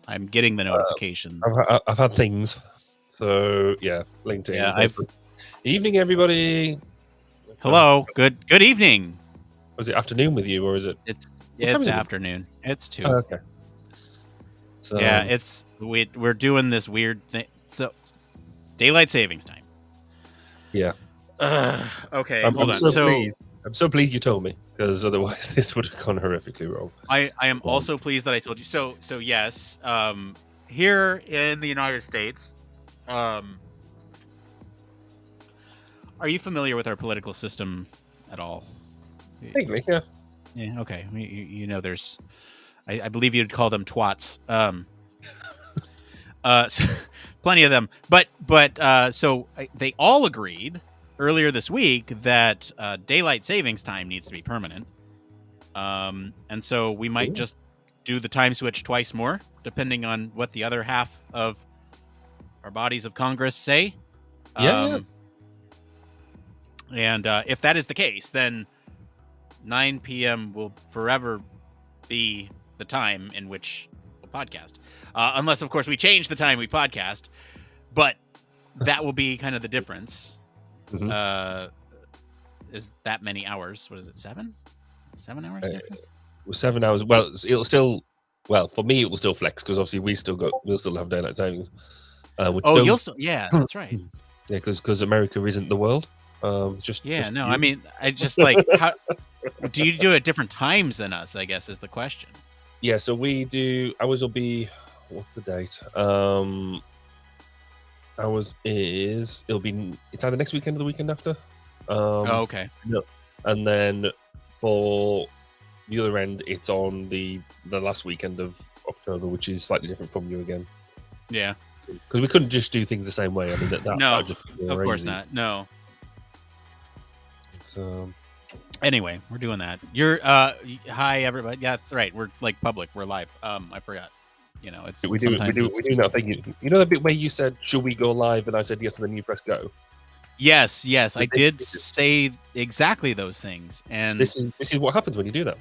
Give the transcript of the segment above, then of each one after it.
I'm getting the notifications. I've had things. So yeah, LinkedIn. Yeah, Evening, everybody. Hello. Good evening. Was it afternoon with you, or is it? It's afternoon. It's 2. Okay. So yeah, we're doing this weird thing. So daylight savings time. Yeah. Okay. I'm so pleased you told me, because otherwise this would have gone horrifically wrong. I am also pleased that I told you. So yes, here in the United States, are you familiar with our political system at all? Vaguely, yeah. Yeah. Okay. You know, there's, I believe you'd call them twats. So, plenty of them. But so they all agreed earlier this week that daylight savings time needs to be permanent. And so we might just do the time switch twice more, depending on what the other half of our bodies of Congress say. Yeah. And if that is the case, then 9 p.m. will forever be the time in which we'll podcast. Unless, of course, we change the time we podcast. But that will be kind of the difference. Mm-hmm. Is that many hours? What is it, 7? 7 hours difference? 7 hours. Well, it'll still. Well, for me, it will still flex, because obviously we'll still have daylight savings. You'll still. Yeah, that's right. Yeah, because America isn't the world. I mean, I just like, how do you do it at different times than us, I guess, is the question. Yeah, so we do. Ours will be. What's the date? It's either next weekend or the weekend after. Okay. No, and then for the other end, it's on the last weekend of October, which is slightly different from you again. Yeah, because we couldn't just do things the same way. I mean, no, of course not. No. So anyway, we're doing that. You're hi everybody. Yeah, that's right. We're like public. We're live. I forgot. You know, we do that thing. You know the bit where you said, "Should we go live?" and I said yes, and then you press go. Yes, I did say exactly those things, and this is what happens when you do that.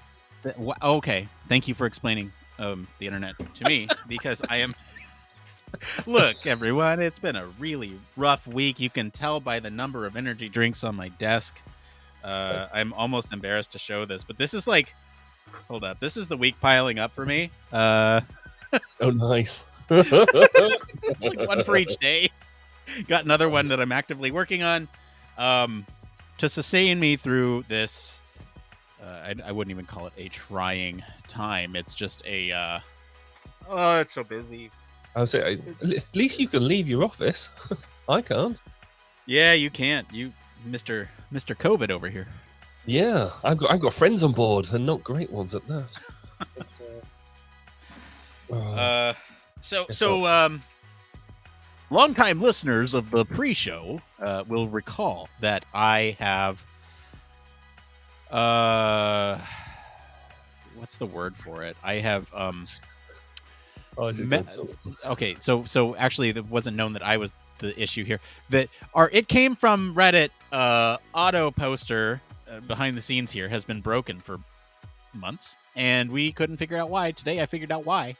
Okay, thank you for explaining the internet to me, because I am. Look, everyone, it's been a really rough week. You can tell by the number of energy drinks on my desk. I'm almost embarrassed to show this, but this is like, hold up, this is the week piling up for me. Oh, nice. It's like one for each day. Got another one that I'm actively working on. To sustain me through this, I wouldn't even call it a trying time. It's just a, oh, it's so busy. I would say, at least you can leave your office. I can't. Yeah, you can't. You, Mr. COVID over here. Yeah, I've got friends on board, and not great ones at that. So, longtime listeners of the pre-show will recall that I have, what's the word for it? I have, okay, so actually, it wasn't known that I was the issue here. That It Came From Reddit auto poster behind the scenes here has been broken for months, and we couldn't figure out why. Today, I figured out why.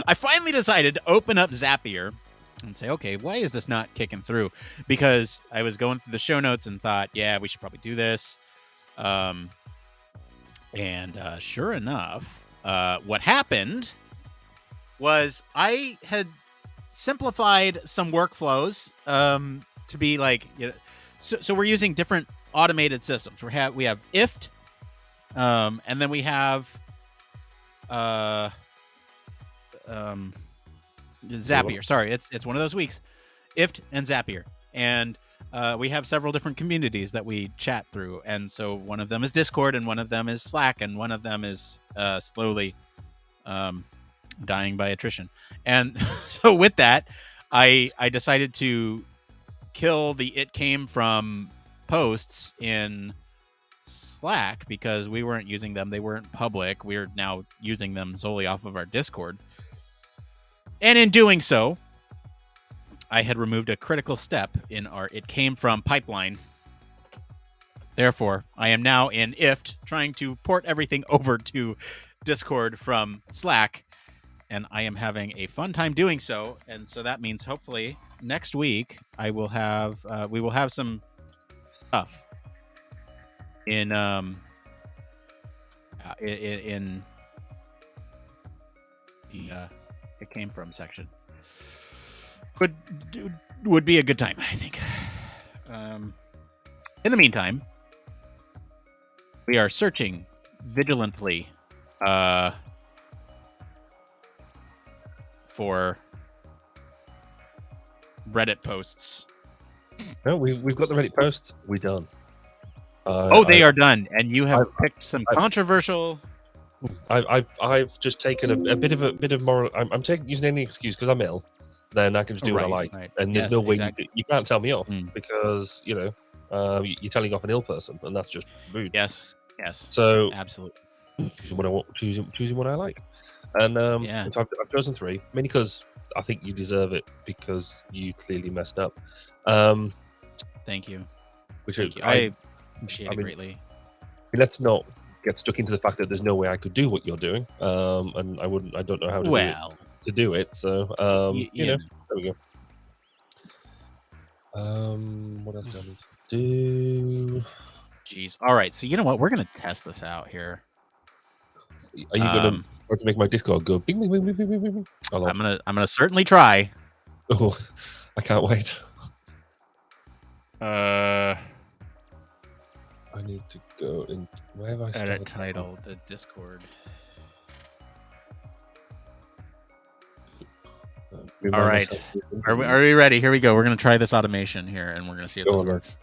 I finally decided to open up Zapier and say, okay, why is this not kicking through? Because I was going through the show notes and thought, yeah, we should probably do this. And sure enough, what happened was I had simplified some workflows to be like, you know, so we're using different automated systems. We have IFT, and then we have Zapier. Sorry, it's one of those weeks. IFT and Zapier, and we have several different communities that we chat through, and so one of them is Discord, and one of them is Slack, and one of them is slowly dying by attrition. And so with that, I decided to kill the It Came From posts in Slack because we weren't using them. They weren't public. We're now using them solely off of our Discord. And in doing so, I had removed a critical step in our It Came From pipeline. Therefore, I am now in IFT trying to port everything over to Discord from Slack. and I am having a fun time doing so. And so that means hopefully next week we will have some stuff in the it came from section. Would be a good time, I think. In the meantime, we are searching vigilantly for Reddit posts. No, we've got the Reddit posts. We're done. They are done, and you have picked some controversial. I've just taken a bit of moral. I'm using any excuse because I'm ill. Then I can just do what I like, and there's no way you can't tell me off because you're telling off an ill person, and that's just rude. Yes. So absolutely, choosing what I like, and so I've chosen 3 mainly because I think you deserve it because you clearly messed up. Thank you. I appreciate it greatly. Let's not get stuck into the fact that there's no way I could do what you're doing, and I don't know how to do it. So there we go. What else do I need to do? Jeez. All right. So you know what? We're gonna test this out here. Are you gonna make my Discord go bing bing bing bing bing bing? I'm gonna certainly try. Oh, I can't wait. I need to go in. Where have I started? Edit title, the Discord. All right. Are we ready? Here we go. We're going to try this automation here, and we're going to see if this works.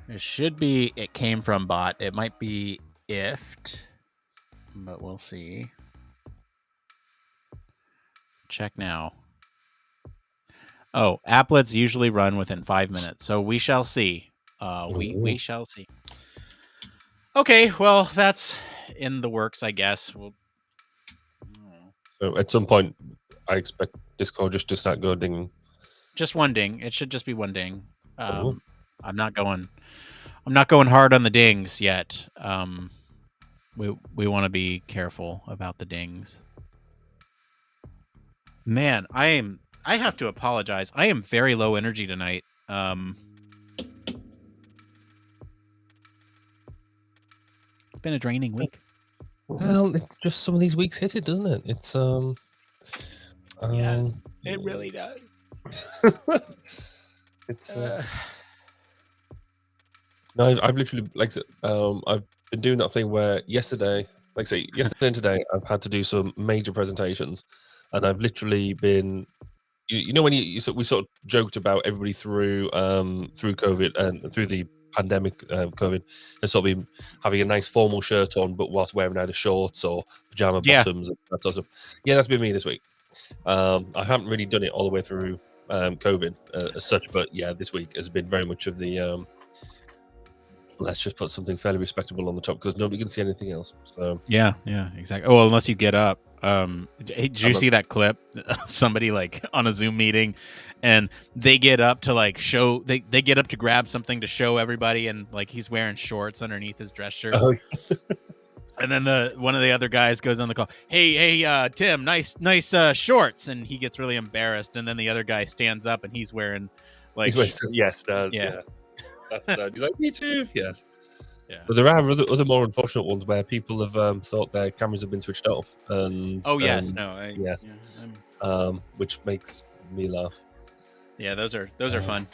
It should be it came from bot. It might be ifed, but we'll see. Check now. Oh, applets usually run within 5 minutes, so we shall see. We shall see. Okay, well, that's in the works, I guess. So at some point, I expect Discord just to start going ding. Just one ding. It should just be one ding. I'm not going hard on the dings yet. We want to be careful about the dings. Man, I have to apologize. I am very low energy tonight. It's been a draining week. Well, it's just some of these weeks hit it, doesn't it? It's yes, it really does. It's no, I've literally I've been doing that thing where yesterday and today I've had to do some major presentations, and I've literally been when we sort of joked about everybody through COVID and through the pandemic of COVID, and sort of been having a nice formal shirt on, but whilst wearing either shorts or pajama bottoms and that sort of stuff. Yeah, that's been me this week. I haven't really done it all the way through COVID as such, but yeah, this week has been very much of the let's just put something fairly respectable on the top because nobody can see anything else. So yeah, exactly. Oh, well, unless you get up. Did you see that clip of somebody on a Zoom meeting, and they get up to show they get up to grab something to show everybody, and he's wearing shorts underneath his dress shirt. Oh. And then one of the other guys goes on the call. Hey, Tim, nice shorts, and he gets really embarrassed. And then the other guy stands up, and he's wearing yes, yeah. He's like, me too. Yes. Yeah. But there are other more unfortunate ones where people have thought their cameras have been switched off. And which makes me laugh. Yeah, those are fun.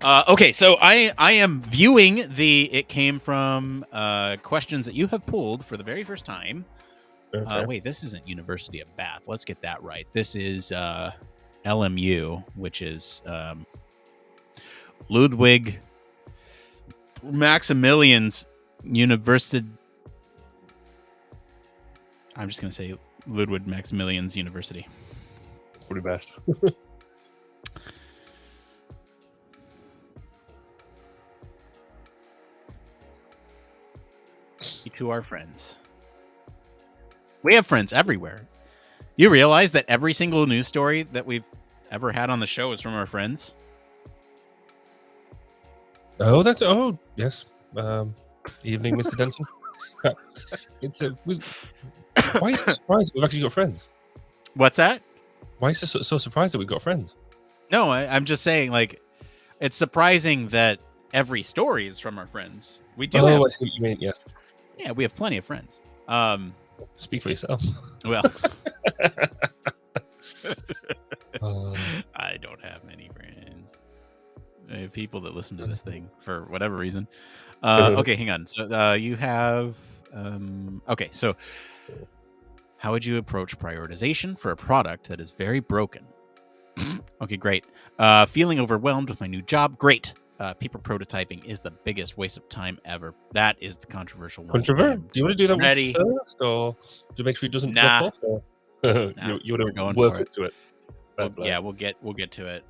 Okay, so I am viewing it came from questions that you have pulled for the very first time. Okay. Wait, this isn't University of Bath. Let's get that right. This is LMU, which is Ludwig Maximilian's University. I'm just going to say Ludwig Maximilian's University. Pretty best. To our friends. We have friends everywhere. You realize that every single news story that we've ever had on the show is from our friends? Yes. Evening, Mr. Denton. It's why are you so surprised we've actually got friends? What's that? Why are you so surprised that we've got friends? No, I'm just saying, like, it's surprising that every story is from our friends. We do have, I see what you mean. Yes. yeah, we have plenty of friends. Speak for yourself. Well, Uh, I don't have many friends. I have people that listen to this thing for whatever reason. Okay, hang on. So you have, okay, so how would you approach prioritization for a product that is very broken? Okay, great. Feeling overwhelmed with my new job? Great. Paper prototyping is the biggest waste of time ever. That is the controversial one. Controversial. Do you want to do that Ready? one first, or to make sure it doesn't drop off? Or you want to work up to it? Yeah, we'll get to it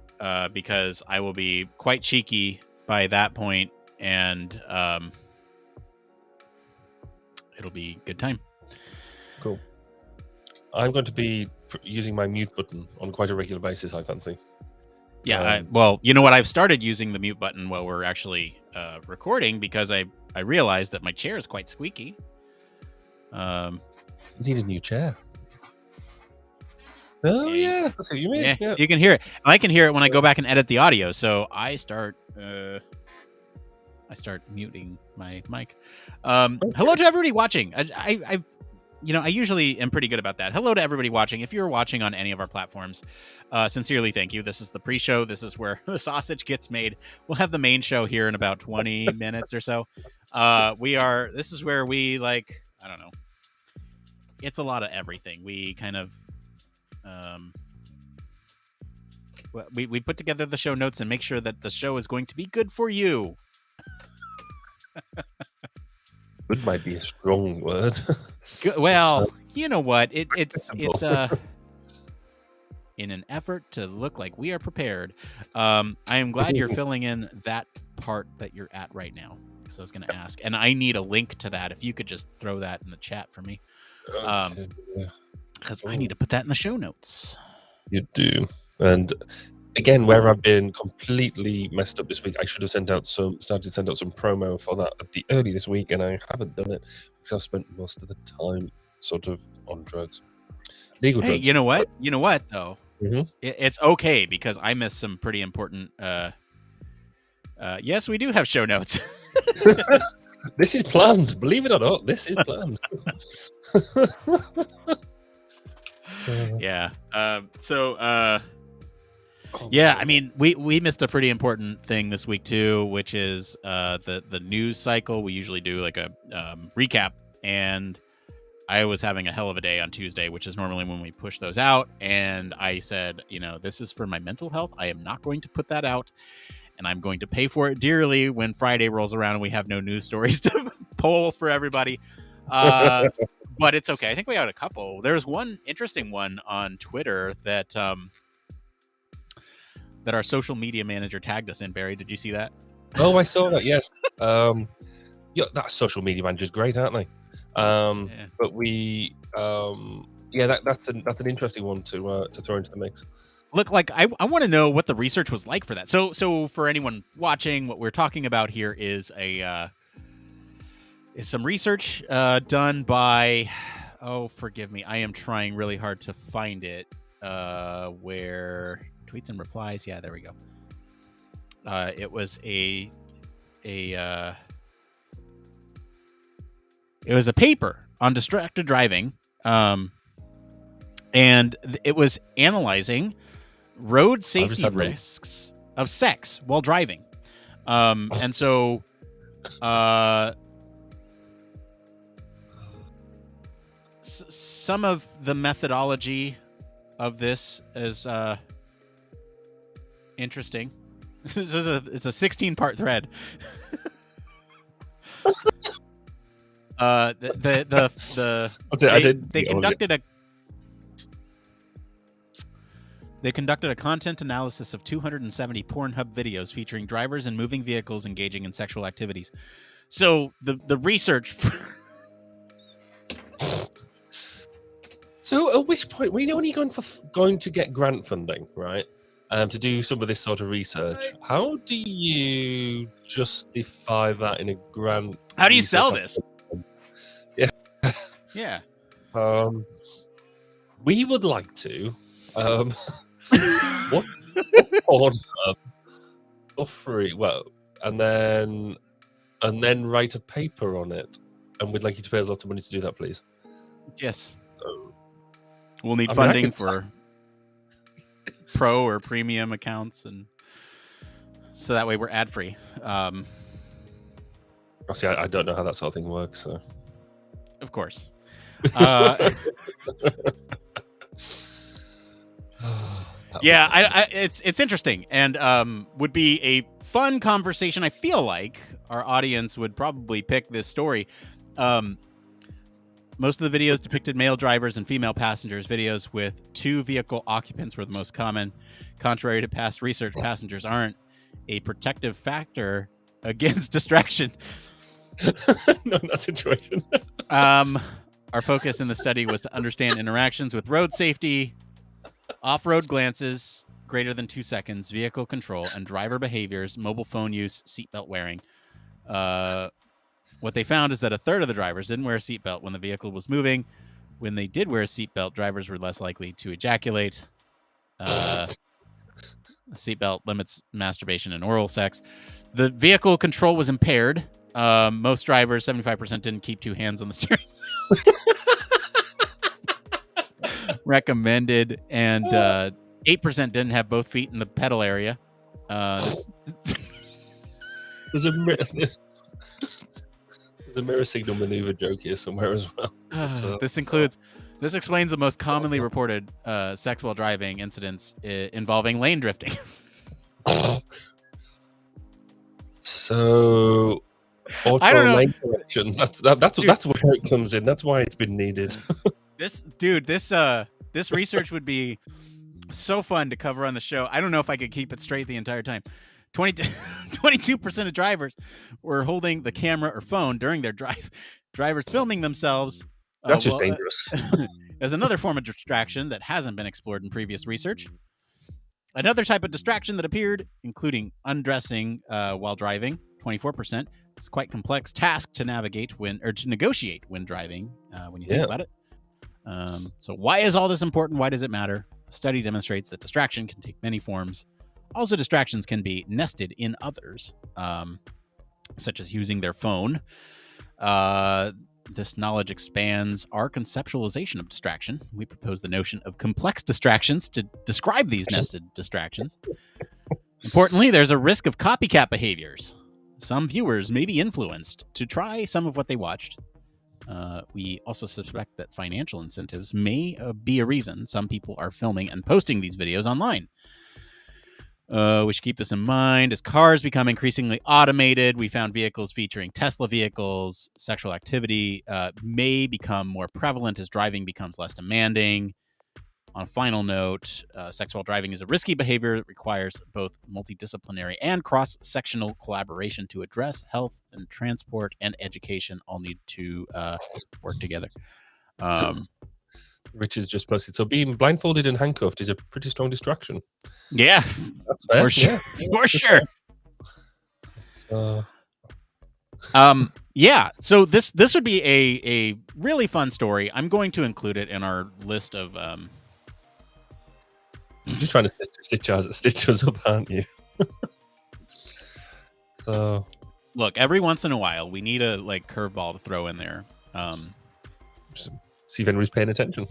because I will be quite cheeky by that point, and it'll be good time. Cool. I'm going to be using my mute button on quite a regular basis, I fancy. Yeah, well, you know what? I've started using the mute button while we're actually recording because I realized that my chair is quite squeaky. You need a new chair. Oh yeah, that's what you mean. Yeah, you can hear it. I can hear it when I go back and edit the audio. So I start muting my mic. Hello to everybody watching. I usually am pretty good about that. Hello to everybody watching. If you're watching on any of our platforms, sincerely thank you. This is the pre-show. This is where the sausage gets made. We'll have the main show here in about 20 minutes or so. This is where we, like, I don't know. It's a lot of everything. We kind of, we put together the show notes and make sure that the show is going to be good for you. Good might be a strong word. Well, you know what? It's in an effort to look like we are prepared. I am glad you're filling in that part that you're at right now. So I was going to ask, and I need a link to that. If you could just throw that in the chat for me, because I need to put that in the show notes. You do, and again, where I've been completely messed up this week, I should have started to send out some promo for that at the early this week, and I haven't done it because I've spent most of the time sort of on drugs, legal drugs. You know what? You know what though? Mm-hmm. It's okay because I missed some pretty important. Yes, we do have show notes. This is planned. Believe it or not, this is planned. Yeah. Yeah, I mean, we missed a pretty important thing this week too, which is the news cycle. We usually do like a recap, and I was having a hell of a day on Tuesday, which is normally when we push those out. And I said, this is for my mental health. I am not going to put that out, and I'm going to pay for it dearly when Friday rolls around and we have no news stories to poll for everybody. But it's okay. I think we had a couple. There's one interesting one on Twitter that that our social media manager tagged us in. Barry, did you see that? Oh, I saw that. Yes. Yeah, that social media manager's great, aren't they? But we, that's an interesting one to throw into the mix. Look, like I want to know what the research was like for that. So for anyone watching, what we're talking about here is some research done by, oh, forgive me, I am trying really hard to find it. Where tweets and replies, yeah, there we go. It was a paper on distracted driving, and it was analyzing road safety risks of sex while driving. And so some of the methodology of this is interesting. It's a 16-part thread. They conducted a content analysis of 270 Pornhub videos featuring drivers and moving vehicles engaging in sexual activities. So the research. So at which point, when you're going to get grant funding, right? To do some of this sort of research, how do you justify that in a grant? How do you sell this? Yeah. We would like to. What's Pornhub for free? Well, and then write a paper on it, and we'd like you to pay us lots of money to do that, please. Yes. So, We'll need funding for pro or premium accounts, and so that way we're ad free. See, I don't know how that sort of thing works. So, of course. Yeah, it's interesting, and would be a fun conversation. I feel like our audience would probably pick this story. Most of the videos depicted male drivers and female passengers. Videos with 2 vehicle occupants were the most common. Contrary to past research, passengers aren't a protective factor against distraction. Not in that situation. Our focus in the study was to understand interactions with road safety, off-road glances greater than 2 seconds, vehicle control, and driver behaviors, mobile phone use, seatbelt wearing. What they found is that a third of the drivers didn't wear a seatbelt when the vehicle was moving. When they did wear a seatbelt, drivers were less likely to ejaculate. Seatbelt limits masturbation and oral sex. The vehicle control was impaired. Most drivers, 75%, didn't keep 2 hands on the steering wheel. Recommended, and 8% didn't have both feet in the pedal area. There's a mirror signal maneuver joke here somewhere as well. This explains the most commonly reported sex while driving incidents involving lane drifting. So, lane correction. That's where it comes in. That's why it's been needed. This research would be so fun to cover on the show. I don't know if I could keep it straight the entire time. 22% of drivers were holding the camera or phone during their drive. Drivers filming themselves. That's just dangerous. As another form of distraction that hasn't been explored in previous research. Another type of distraction that appeared, including undressing while driving, 24%. It's a quite complex task to negotiate when driving. When you think about it. So why is all this important? Why does it matter? A study demonstrates that distraction can take many forms. Also, distractions can be nested in others, such as using their phone. This knowledge expands our conceptualization of distraction. We propose the notion of complex distractions to describe these nested distractions. Importantly, there's a risk of copycat behaviors. Some viewers may be influenced to try some of what they watched. We also suspect that financial incentives may be a reason some people are filming and posting these videos online. We should keep this in mind. As cars become increasingly automated, we found vehicles featuring Tesla vehicles. Sexual activity may become more prevalent as driving becomes less demanding. On a final note, sex while driving is a risky behavior that requires both multidisciplinary and cross-sectional collaboration to address health and transport and education all need to work together. Rich has just posted. So being blindfolded and handcuffed is a pretty strong distraction. Yeah, that's fair. For sure. Yeah. For sure. Yeah. So this would be a really fun story. I'm going to include it in our list of. I'm just trying to stitch us up, aren't you? So look, every once in a while, we need a curveball to throw in there. Just see if anybody's paying attention.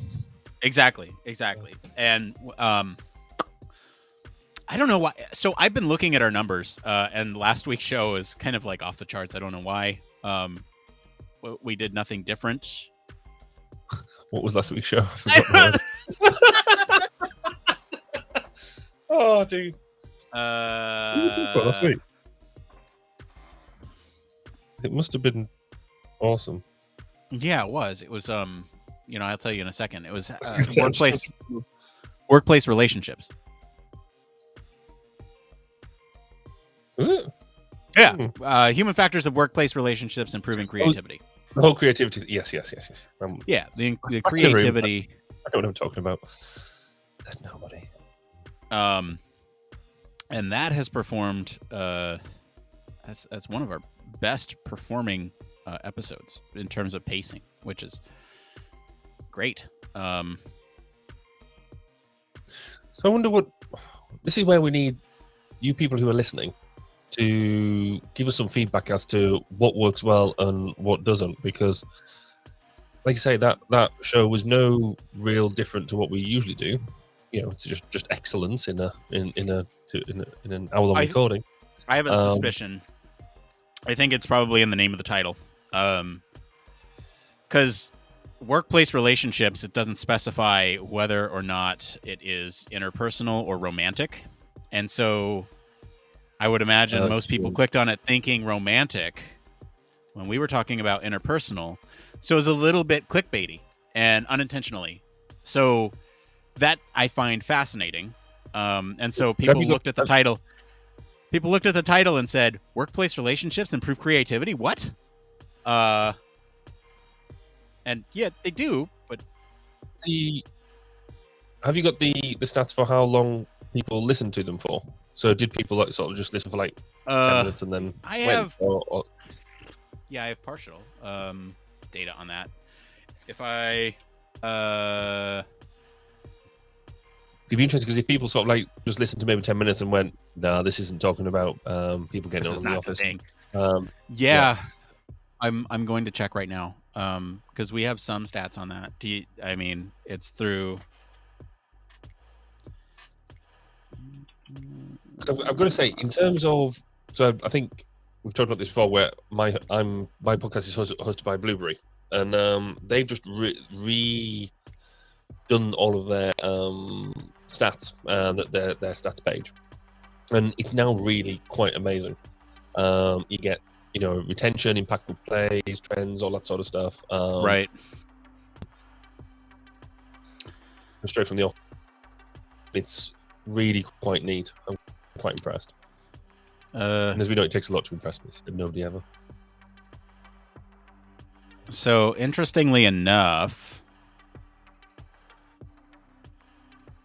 Exactly. And I don't know why. So I've been looking at our numbers, and last week's show is kind of off the charts. I don't know why. We did nothing different. What was last week's show? I forgot. Oh, dude. What did we talk about last week? It must have been awesome. Yeah, it was. It was. I'll tell you in a second. It was workplace relationships. Was it? Yeah. Human factors of workplace relationships, improving creativity. The whole creativity. Yes. Yeah, the creativity. I don't know what I'm talking about. That nobody. And that has performed. That's one of our best performing episodes in terms of pacing, which is great. So I wonder what. This is where we need you people who are listening to give us some feedback as to what works well and what doesn't, because, like I say, that show was no real different to what we usually do. It's just excellence in an hour-long recording. I have a suspicion. I think it's probably in the name of the title, because workplace relationships, it doesn't specify whether or not it is interpersonal or romantic, and so I would imagine most people clicked on it thinking romantic when we were talking about interpersonal. So it was a little bit clickbaity and unintentionally. So that I find fascinating. And so people looked at the title. People looked at the title and said, "Workplace relationships improve creativity." What? And yeah, they do. But have you got the stats for how long people listen to them for? So did people sort of just listen for 10 minutes and then I have partial data on that. If I it'd be interesting, because if people sort of just listened to maybe 10 minutes and went, "Nah, this isn't talking about people getting on in the office." I'm going to check right now, because we have some stats on that. It's through. So I've got to say, in terms of, so I think we've talked about this before, where my podcast is hosted by Blueberry, and they've just redone all of their stats, their stats page, and it's now really quite amazing. You get retention, impactful plays, trends, all that sort of stuff. Right. Straight from the off. It's really quite neat. I'm quite impressed. And as we know, it takes a lot to impress me. Nobody ever. So interestingly enough,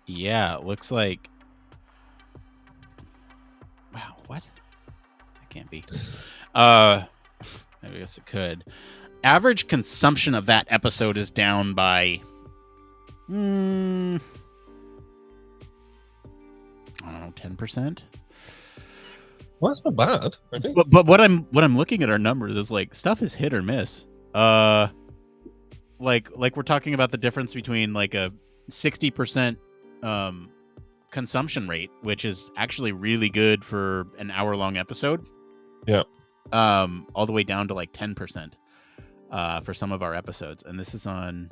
yeah, it looks like. Wow, what? That can't be. I guess it could. Average consumption of that episode is down by. I don't know, 10%. Well, that's not bad. I think. But what I'm looking at our numbers is stuff is hit or miss. Like we're talking about the difference between a 60% consumption rate, which is actually really good for an hour-long episode. Yeah. All the way down to 10% for some of our episodes, and this is on.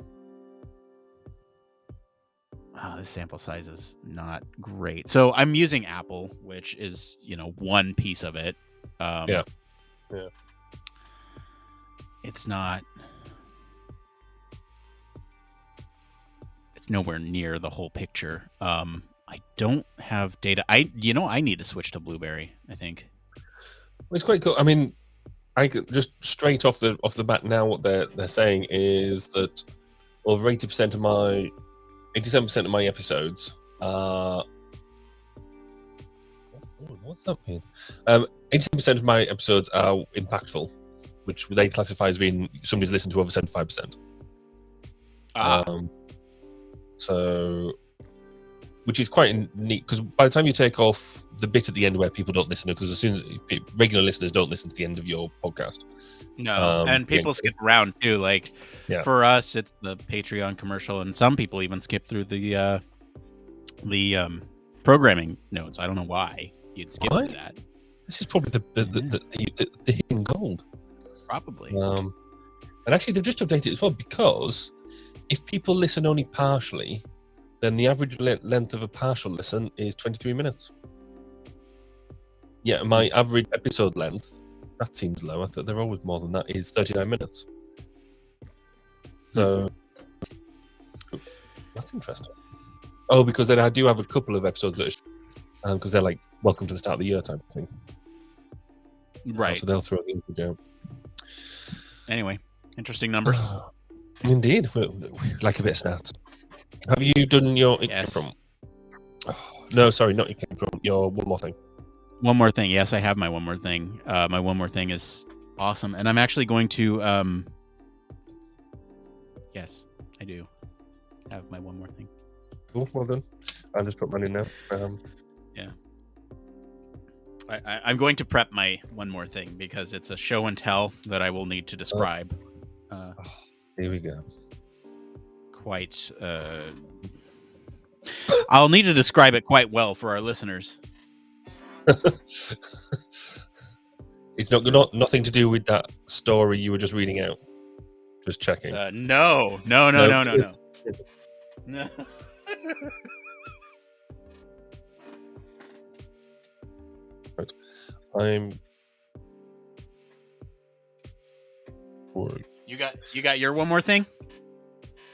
This sample size is not great. So I'm using Apple, which is one piece of it. Yeah. It's not. It's nowhere near the whole picture. I don't have data. I need to switch to Blueberry, I think. It's quite cool. I mean, I could just straight off the bat now, what they're saying is that over 87% of my episodes are. What's that mean? 87% of my episodes are impactful, which they classify as being somebody's listened to over 75%. So, which is quite neat, because by the time you take off the bit at the end where people don't listen, because as soon as regular listeners don't listen to the end of your podcast. No, and people skip around too. For us, it's the Patreon commercial, and some people even skip through the programming notes. I don't know why you'd skip through that. This is probably the hidden gold. Probably. And actually, they've just updated it as well, because if people listen only partially, then the average length of a partial listen is 23 minutes. Yeah, my average episode length, that seems low. I thought they're always more than that, is 39 minutes. So, that's interesting. Oh, because then I do have a couple of episodes that because they're welcome to the start of the year type of thing. Right. So they'll throw the image out. Anyway, interesting numbers. Indeed. We like a bit of stats. Have you done your... Yes. No, sorry, not your one more thing. One more thing. Yes, I have my one more thing. My one more thing is awesome. And I'm actually going to... Yes, I do. have my one more thing. Cool, well done. I'll just put mine in now. Yeah. I'm going to prep my one more thing because it's a show and tell that I will need to describe. Here we go. Quite. I'll need to describe it quite well for our listeners. It's nothing to do with that story you were just reading out. Just checking. No. No. I'm. You got your one more thing?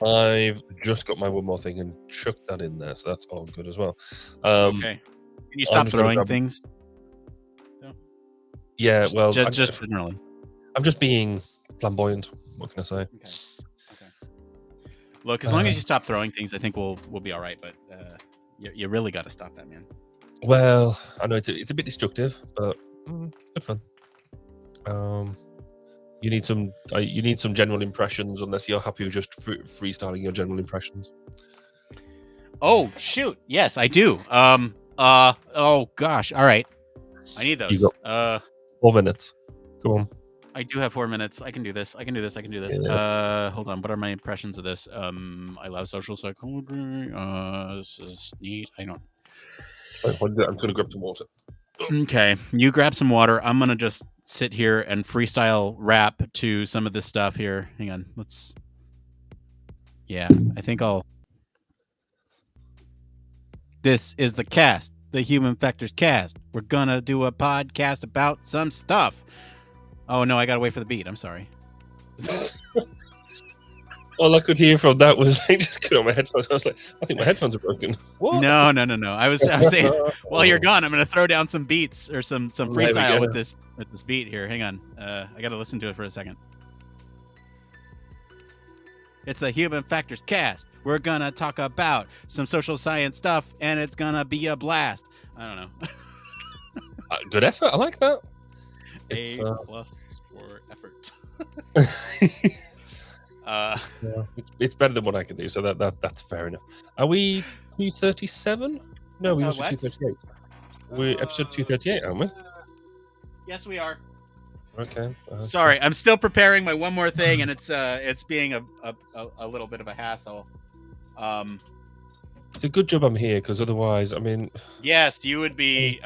I've just got my one more thing and chucked that in there, so that's all good as well. Okay. Can you stop throwing things? No. Yeah, well, just generally. I'm just being flamboyant. What can I say? Okay. Look, as long as you stop throwing things, I think we'll be all right. But you really got to stop that, man. Well, I know it's a bit destructive, but good fun. You need some general impressions, unless you're happy with just freestyling your general impressions. Oh shoot! Yes, I do. Oh gosh! All right, I need those. You got 4 minutes. Come on. I do have 4 minutes. I can do this. Yeah. Hold on. What are my impressions of this? I love social psychology. This is neat. I don't. I'm going to grab some water. Okay, you grab some water. I'm gonna just sit here and freestyle rap to some of this stuff here. Hang on. Yeah, I think I'll. This is the cast, the Human Factors cast. We're gonna do a podcast about some stuff. Oh no, I gotta wait for the beat. I'm sorry. All I could hear from that was I just cut on my headphones. I was like, I think my headphones are broken. What? No. I was saying, while you're gone, I'm gonna throw down some beats or some freestyle with this beat here. Hang on, I gotta listen to it for a second. It's the Human Factors cast. We're gonna talk about some social science stuff, and it's gonna be a blast. I don't know. Good effort. I like that. A plus for effort. It's better than what I can do, so that's fair enough. Are we 237? No, we must be 238. We're episode 238, aren't we? Yes, we are. Okay. Sorry, I'm still preparing my one more thing, and it's being a little bit of a hassle. It's a good job I'm here, because otherwise, I mean. Yes, you would be.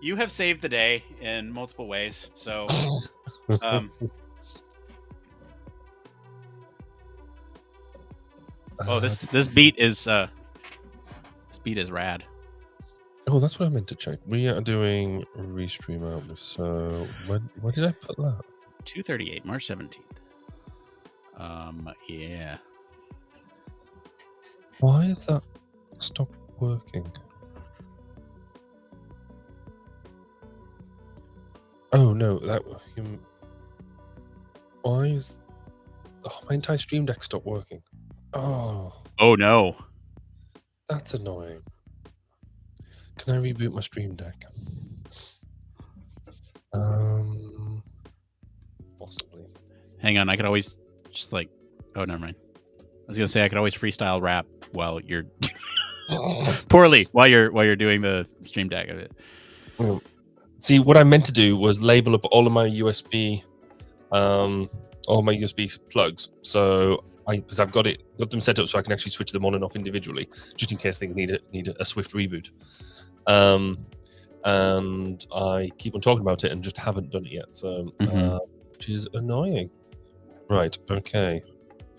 You have saved the day in multiple ways, so. Oh, this beat is rad. Oh, that's what I meant to check. We are doing restream out. So where did I put that? 238, March 17th. Yeah. Why is that stopped working? Oh no, why is my entire stream deck stopped working? Oh no. That's annoying. Can I reboot my stream deck? Possibly. Hang on, I could always just oh, never mind. I was gonna say I could always freestyle rap while you're poorly while you're doing the stream deck of it. See, what I meant to do was label up all of my USB, plugs. So because I've got them set up so I can actually switch them on and off individually, just in case things need a swift reboot. And I keep on talking about it and just haven't done it yet. So, which is annoying. Right. Okay.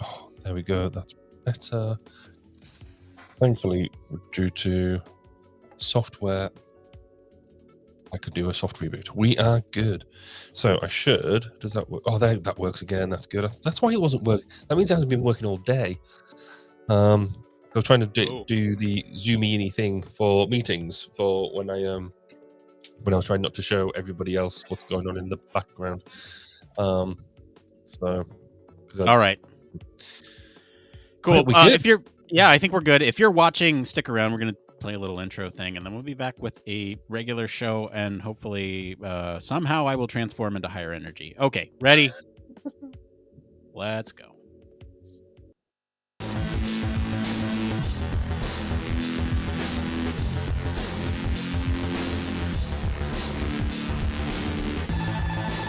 Oh, there we go. That's better. Thankfully, due to software, I could do a soft reboot. We are good. So I should. Does that work? Oh, that works again. That's good. That's why it wasn't working. That means it hasn't been working all day. I was trying to do the zoomy-in thing for meetings for when I was trying not to show everybody else what's going on in the background. All right. Cool. I think we're good. If you're watching, stick around. We're gonna play a little intro thing, and then we'll be back with a regular show, and hopefully somehow I will transform into higher energy. Okay, ready? Let's go.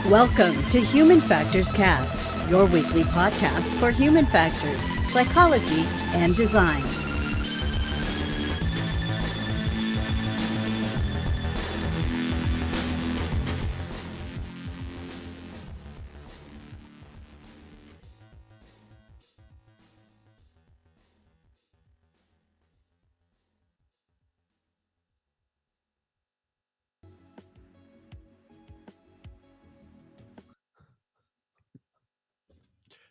Welcome to Human Factors Cast, your weekly podcast for human factors, psychology, and design.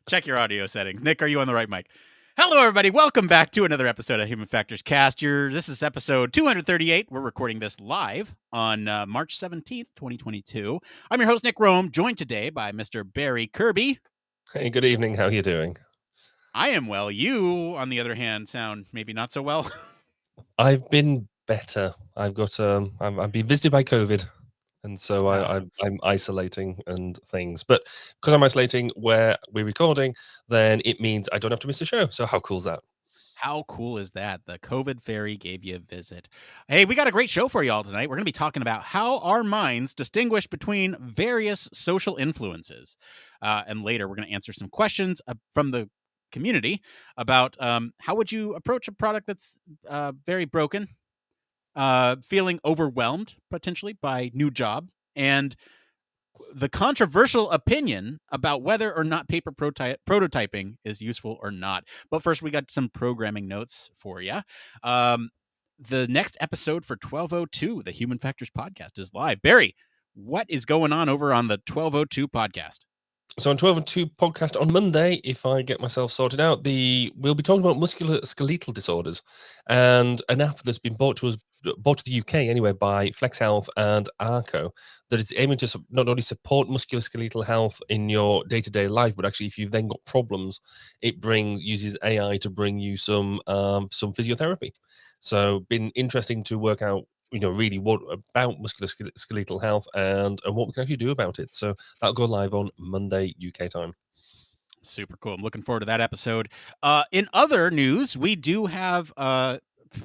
Check your audio settings. Nick, are you on the right mic? Hello, everybody. Welcome back to another episode of Human Factors Cast. This is episode 238. We're recording this live on March 17th, 2022. I'm your host, Nick Roome, joined today by Mr. Barry Kirby. Hey, good evening. How are you doing? I am well. You, on the other hand, sound maybe not so well. I've been better. I've been visited by COVID, and so I'm isolating and things. But because I'm isolating where we're recording, then it means I don't have to miss a show. So how cool is that? How cool is that? The COVID fairy gave you a visit. Hey, we got a great show for you all tonight. We're going to be talking about how our minds distinguish between various social influences. And later, we're going to answer some questions from the community about how would you approach a product that's very broken, feeling overwhelmed potentially by new job, and the controversial opinion about whether or not paper prototyping is useful or not. But first, we got some programming notes for you. The next episode for 1202, the Human Factors podcast, is live. Barry, what is going on over on the 1202 podcast? So on 1202 podcast on Monday, if I get myself sorted out, we'll be talking about musculoskeletal disorders and an app that's been brought to the UK anyway by Flex Health and Arco, that it's aiming to not only support musculoskeletal health in your day-to-day life, but actually if you've then got problems, it uses AI to bring you some physiotherapy. So been interesting to work out really what about musculoskeletal health and what we can actually do about it. So that'll go live on Monday UK time. Super cool. I'm looking forward to that episode. In other news, we do have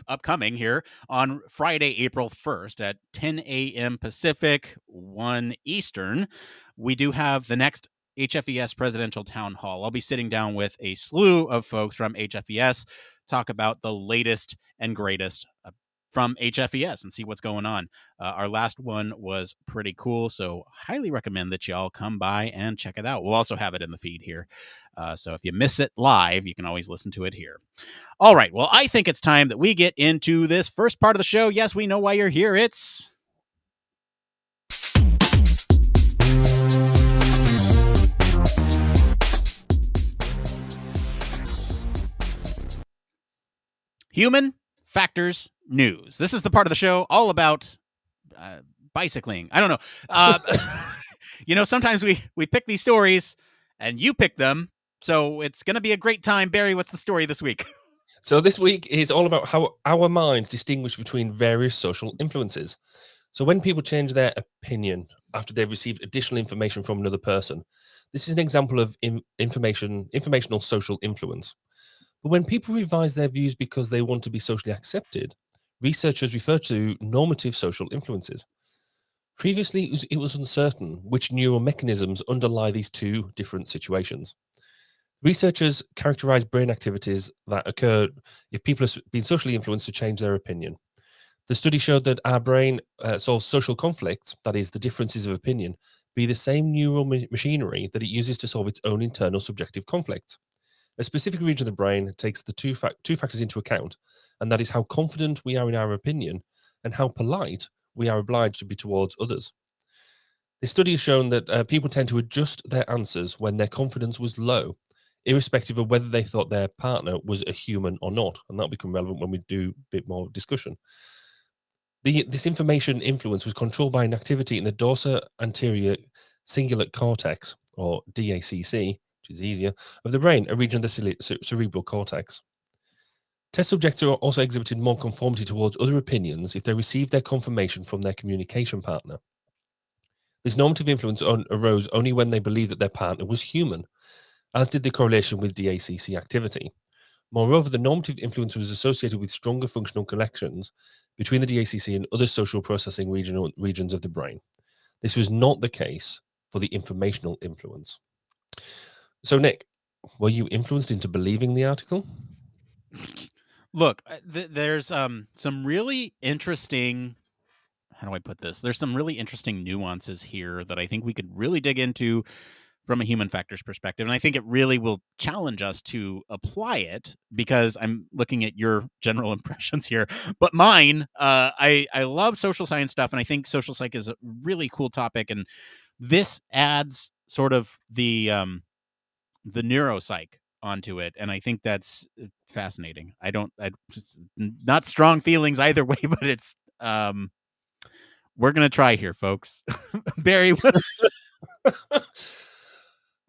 upcoming here on Friday, April 1st at 10 a.m. Pacific, 1 Eastern. We do have the next HFES Presidential Town Hall. I'll be sitting down with a slew of folks from HFES, talk about the latest and greatest from HFES and see what's going on. Our last one was pretty cool, so highly recommend that you all come by and check it out. We'll also have it in the feed here. So if you miss it live, you can always listen to it here. All right, well, I think it's time that we get into this first part of the show. Yes, we know why you're here. It's Human Factors News. This is the part of the show all about bicycling. I don't know. Sometimes we pick these stories and you pick them. So it's going to be a great time. Barry, what's the story this week? So this week is all about how our minds distinguish between various social influences. So when people change their opinion after they've received additional information from another person, this is an example of informational social influence. But when people revise their views because they want to be socially accepted, researchers refer to normative social influences. Previously, it was uncertain which neural mechanisms underlie these two different situations. Researchers characterize brain activities that occur if people have been socially influenced to change their opinion. The study showed that our brain solves social conflicts, that is, the differences of opinion, be the same neural machinery that it uses to solve its own internal subjective conflicts. A specific region of the brain takes the two factors into account, and that is how confident we are in our opinion and how polite we are obliged to be towards others. This study has shown that people tend to adjust their answers when their confidence was low, irrespective of whether they thought their partner was a human or not, and that'll become relevant when we do a bit more discussion. This information influence was controlled by an activity in the dorsal anterior cingulate cortex, or DACC, which is easier, of the brain, a region of the cerebral cortex. Test subjects also exhibited more conformity towards other opinions if they received their confirmation from their communication partner. This normative influence arose only when they believed that their partner was human, as did the correlation with DACC activity. Moreover, the normative influence was associated with stronger functional connections between the DACC and other social processing regions of the brain. This was not the case for the informational influence. So, Nick, were you influenced into believing the article? Look, there's some really interesting, how do I put this? There's some really interesting nuances here that I think we could really dig into from a human factors perspective. And I think it really will challenge us to apply it, because I'm looking at your general impressions here. But mine, I love social science stuff, and I think social psych is a really cool topic. And this adds sort of the neuropsych onto it, and I think that's fascinating. Not strong feelings either way, but it's we're gonna try here, folks. Barry, what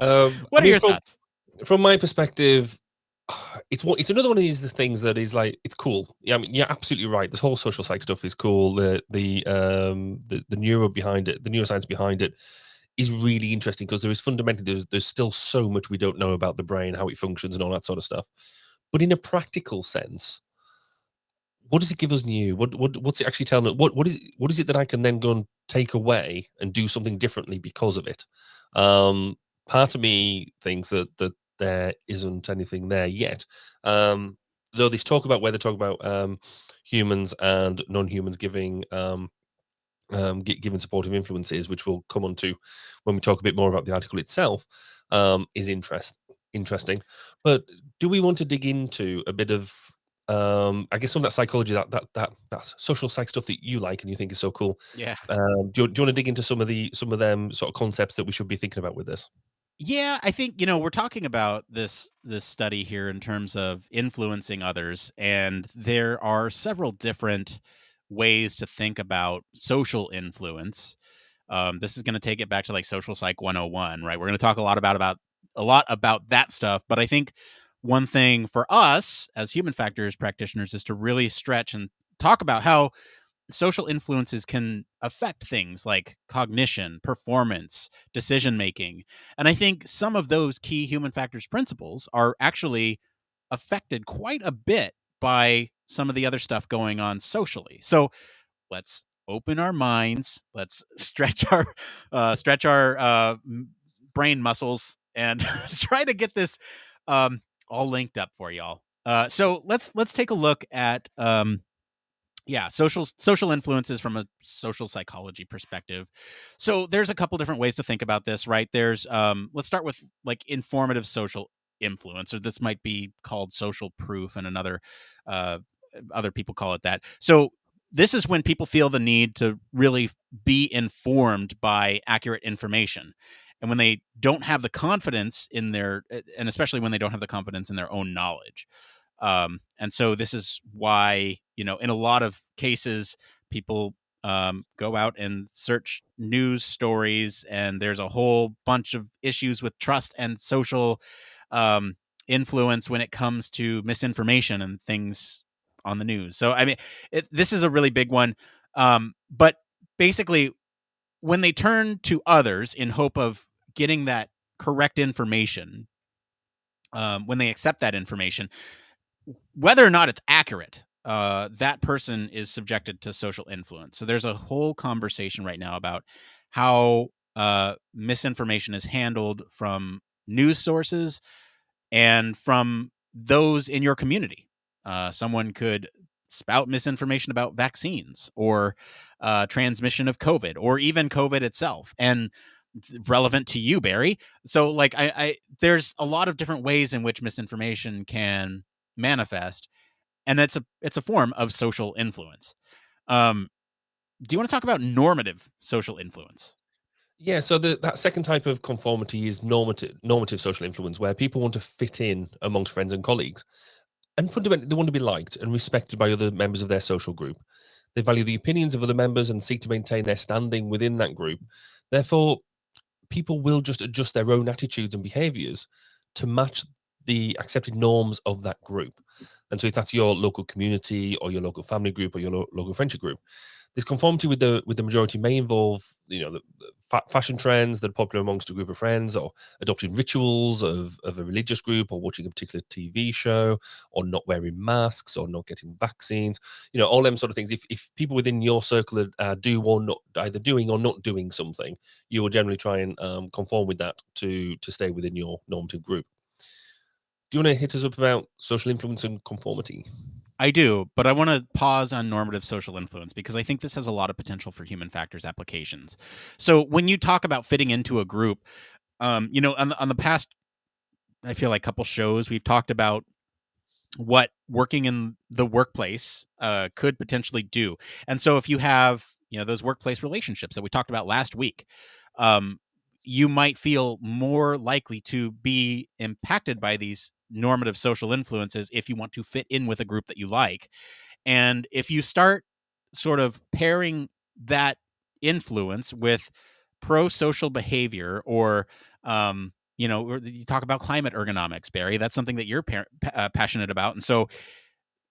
I are mean, your thoughts? from my perspective, it's another one of these things that is like, it's cool. Yeah, I mean, you're absolutely right. This whole social psych stuff is cool. The neuro behind it, the neuroscience behind it, is really interesting, because there is fundamentally there's still so much we don't know about the brain, how it functions, and all that sort of stuff. But in a practical sense, what does it give us new? What's it actually telling us? What is it that I can then go and take away and do something differently because of it? Part of me thinks that there isn't anything there yet. Though this talk about where they talk about humans and non-humans giving given supportive influences, which we'll come on to when we talk a bit more about the article itself, is interesting. But do we want to dig into a bit of, I guess, some of that psychology, that social psych stuff that you like and you think is so cool? Yeah. Do you want to dig into some of them sort of concepts that we should be thinking about with this? Yeah, I think, we're talking about this study here in terms of influencing others, and there are several different ways to think about social influence. This is going to take it back to like social psych 101, right? We're going to talk a lot about that stuff, but I think one thing for us as human factors practitioners is to really stretch and talk about how social influences can affect things like cognition, performance, decision making. And I think some of those key human factors principles are actually affected quite a bit by some of the other stuff going on socially. So let's open our minds, let's stretch our brain muscles, and try to get this all linked up for y'all. So let's take a look at social influences from a social psychology perspective. So there's a couple different ways to think about this, right? There's let's start with like informative social influence, or this might be called social proof, and uh other people call it that. So this is when people feel the need to really be informed by accurate information, and when they don't have the confidence in their, and especially when they don't have the confidence in their own knowledge. And so this is why, in a lot of cases, people go out and search news stories, and there's a whole bunch of issues with trust and social influence when it comes to misinformation and things on the news. So, I mean, this is a really big one. But basically, when they turn to others in hope of getting that correct information, when they accept that information, whether or not it's accurate, that person is subjected to social influence. So there's a whole conversation right now about how misinformation is handled from news sources and from those in your community. Someone could spout misinformation about vaccines or transmission of COVID, or even COVID itself, and relevant to you, Barry. So, like, I there's a lot of different ways in which misinformation can manifest, and it's a form of social influence. Um, do you want to talk about normative social influence? Yeah, so that second type of conformity is normative social influence, where people want to fit in amongst friends and colleagues. And fundamentally, they want to be liked and respected by other members of their social group. They value the opinions of other members and seek to maintain their standing within that group. Therefore, people will just adjust their own attitudes and behaviors to match the accepted norms of that group. And so if that's your local community or your local family group or your local friendship group, this conformity with the majority may involve, the fashion trends that are popular amongst a group of friends, or adopting rituals of a religious group, or watching a particular TV show, or not wearing masks, or not getting vaccines. All them sort of things. If people within your circle are do or not, either doing or not doing something, you will generally try and conform with that to stay within your normative group. Do you want to hit us up about social influence and conformity? I do, but I want to pause on normative social influence because I think this has a lot of potential for human factors applications. So when you talk about fitting into a group, on the past, I feel like couple shows, we've talked about what working in the workplace could potentially do. And so if you have, those workplace relationships that we talked about last week, you might feel more likely to be impacted by these normative social influences if you want to fit in with a group that you like. And if you start sort of pairing that influence with pro-social behavior, or or you talk about climate ergonomics, Barry, that's something that you're passionate about. And so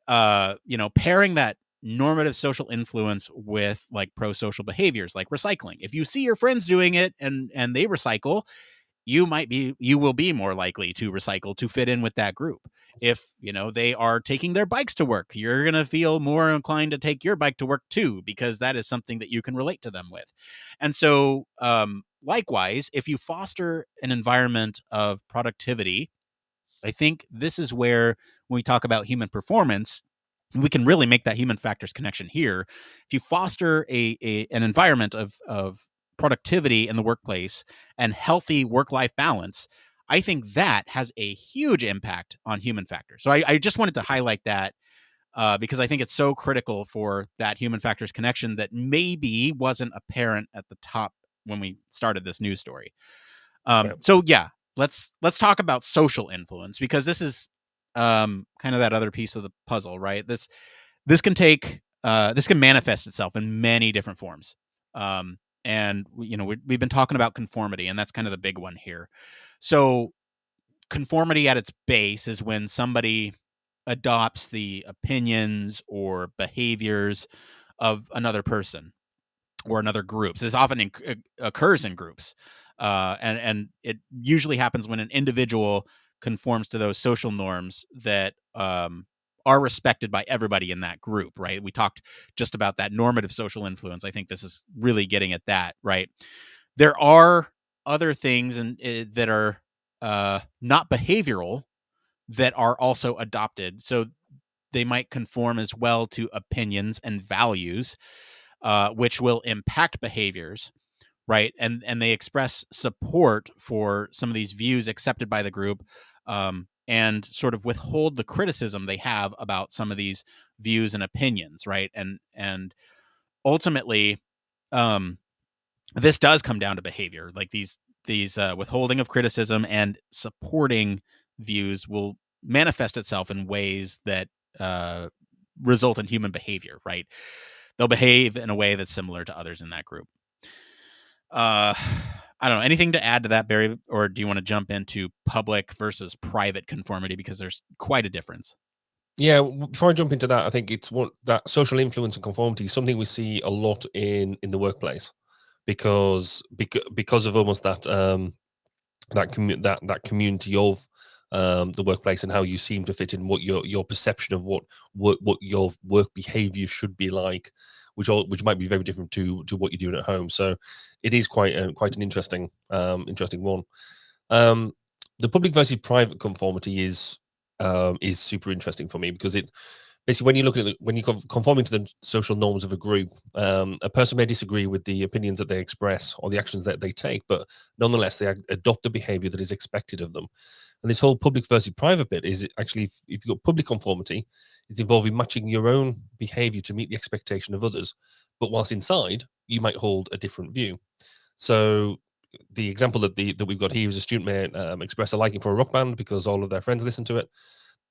pairing that normative social influence with like pro-social behaviors like recycling, if you see your friends doing it and they recycle, you will be more likely to recycle to fit in with that group. If they are taking their bikes to work, you're going to feel more inclined to take your bike to work too, because that is something that you can relate to them with. And so likewise, if you foster an environment of productivity, I think this is where, when we talk about human performance, we can really make that human factors connection here. If you foster an environment of productivity in the workplace and healthy work-life balance, I think that has a huge impact on human factors. So I just wanted to highlight that because I think it's so critical for that human factors connection that maybe wasn't apparent at the top when we started this news story. So yeah, let's talk about social influence, because this is kind of that other piece of the puzzle, right? This can manifest itself in many different forms. And we've been talking about conformity, and that's kind of the big one here. So conformity at its base is when somebody adopts the opinions or behaviors of another person or another groups. This often occurs in groups, and it usually happens when an individual conforms to those social norms that are respected by everybody in that group. Right? We talked just about that normative social influence. I think this is really getting at that. Right? There are other things that are not behavioral that are also adopted. So they might conform as well to opinions and values, which will impact behaviors, right? And they express support for some of these views accepted by the group, and sort of withhold the criticism they have about some of these views and opinions, right? And ultimately, this does come down to behavior. Like these withholding of criticism and supporting views will manifest itself in ways that result in human behavior, right? They'll behave in a way that's similar to others in that group. I don't know. Anything to add to that, Barry? Or do you want to jump into public versus private conformity? Because there's quite a difference. Yeah, before I jump into that, I think it's that social influence and conformity is something we see a lot in the workplace, because of almost that that community of the workplace, and how you seem to fit in, what your perception of what your work behavior should be like, which might be very different to what you're doing at home. So it is quite an interesting one. The public versus private conformity is super interesting for me, because it basically, when you look at it, when you conforming to the social norms of a group, a person may disagree with the opinions that they express or the actions that they take, but nonetheless they adopt the behavior that is expected of them. And this whole public versus private bit is actually, if you've got public conformity, it's involving matching your own behavior to meet the expectation of others, but whilst inside you might hold a different view. So the example that we've got here is a student may express a liking for a rock band because all of their friends listen to it.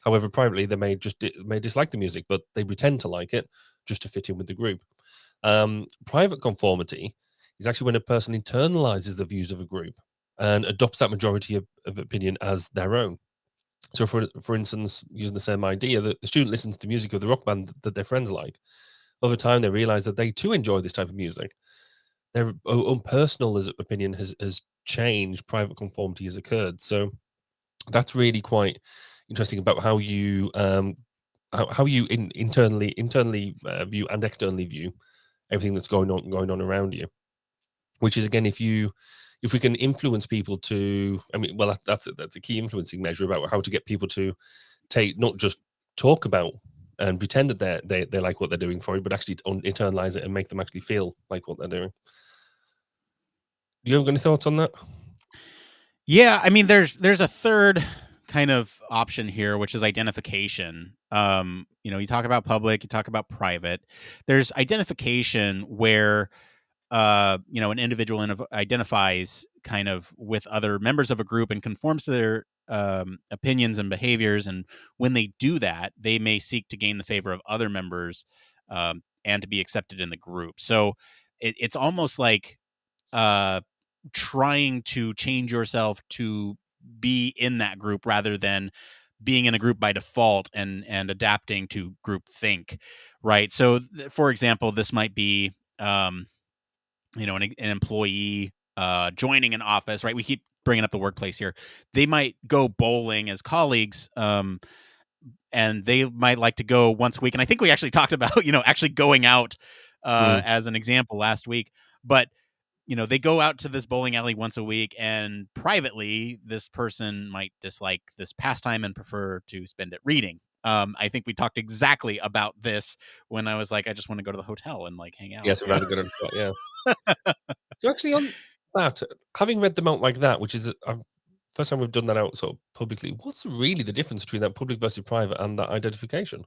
However, privately they may dislike the music, but they pretend to like it just to fit in with the group. Private conformity is actually when a person internalizes the views of a group and adopts that majority of opinion as their own. So, for instance, using the same idea, that the student listens to the music of the rock band that their friends like. Over time, they realize that they too enjoy this type of music. Their own personal opinion has changed. Private conformity has occurred. So that's really quite interesting about how you how you internally view and externally view everything that's going on around you. Which is, again, if we can influence people to, I mean, well, that's a key influencing measure about how to get people to not just talk about and pretend that they like what they're doing for you, but actually internalize it and make them actually feel like what they're doing. Do you have any thoughts on that? Yeah, I mean, there's a third kind of option here, which is identification. You talk about public, you talk about private. There's identification where an individual identifies kind of with other members of a group and conforms to their opinions and behaviors. And when they do that, they may seek to gain the favor of other members and to be accepted in the group. So it's almost like uh, trying to change yourself to be in that group rather than being in a group by default and adapting to group think, right? So, for example, this might be an employee joining an office, right? We keep bringing up the workplace here. They might go bowling as colleagues, and they might like to go once a week. And I think we actually talked about actually going out Mm. as an example last week. But they go out to this bowling alley once a week, and privately, this person might dislike this pastime and prefer to spend it reading. I think we talked exactly about this when I was like, I just want to go to the hotel and like hang out. Yes, I've had a good understand. Yeah. So actually, on that, having read them out like that, which is first time we've done that out sort of publicly, what's really the difference between that public versus private and that identification?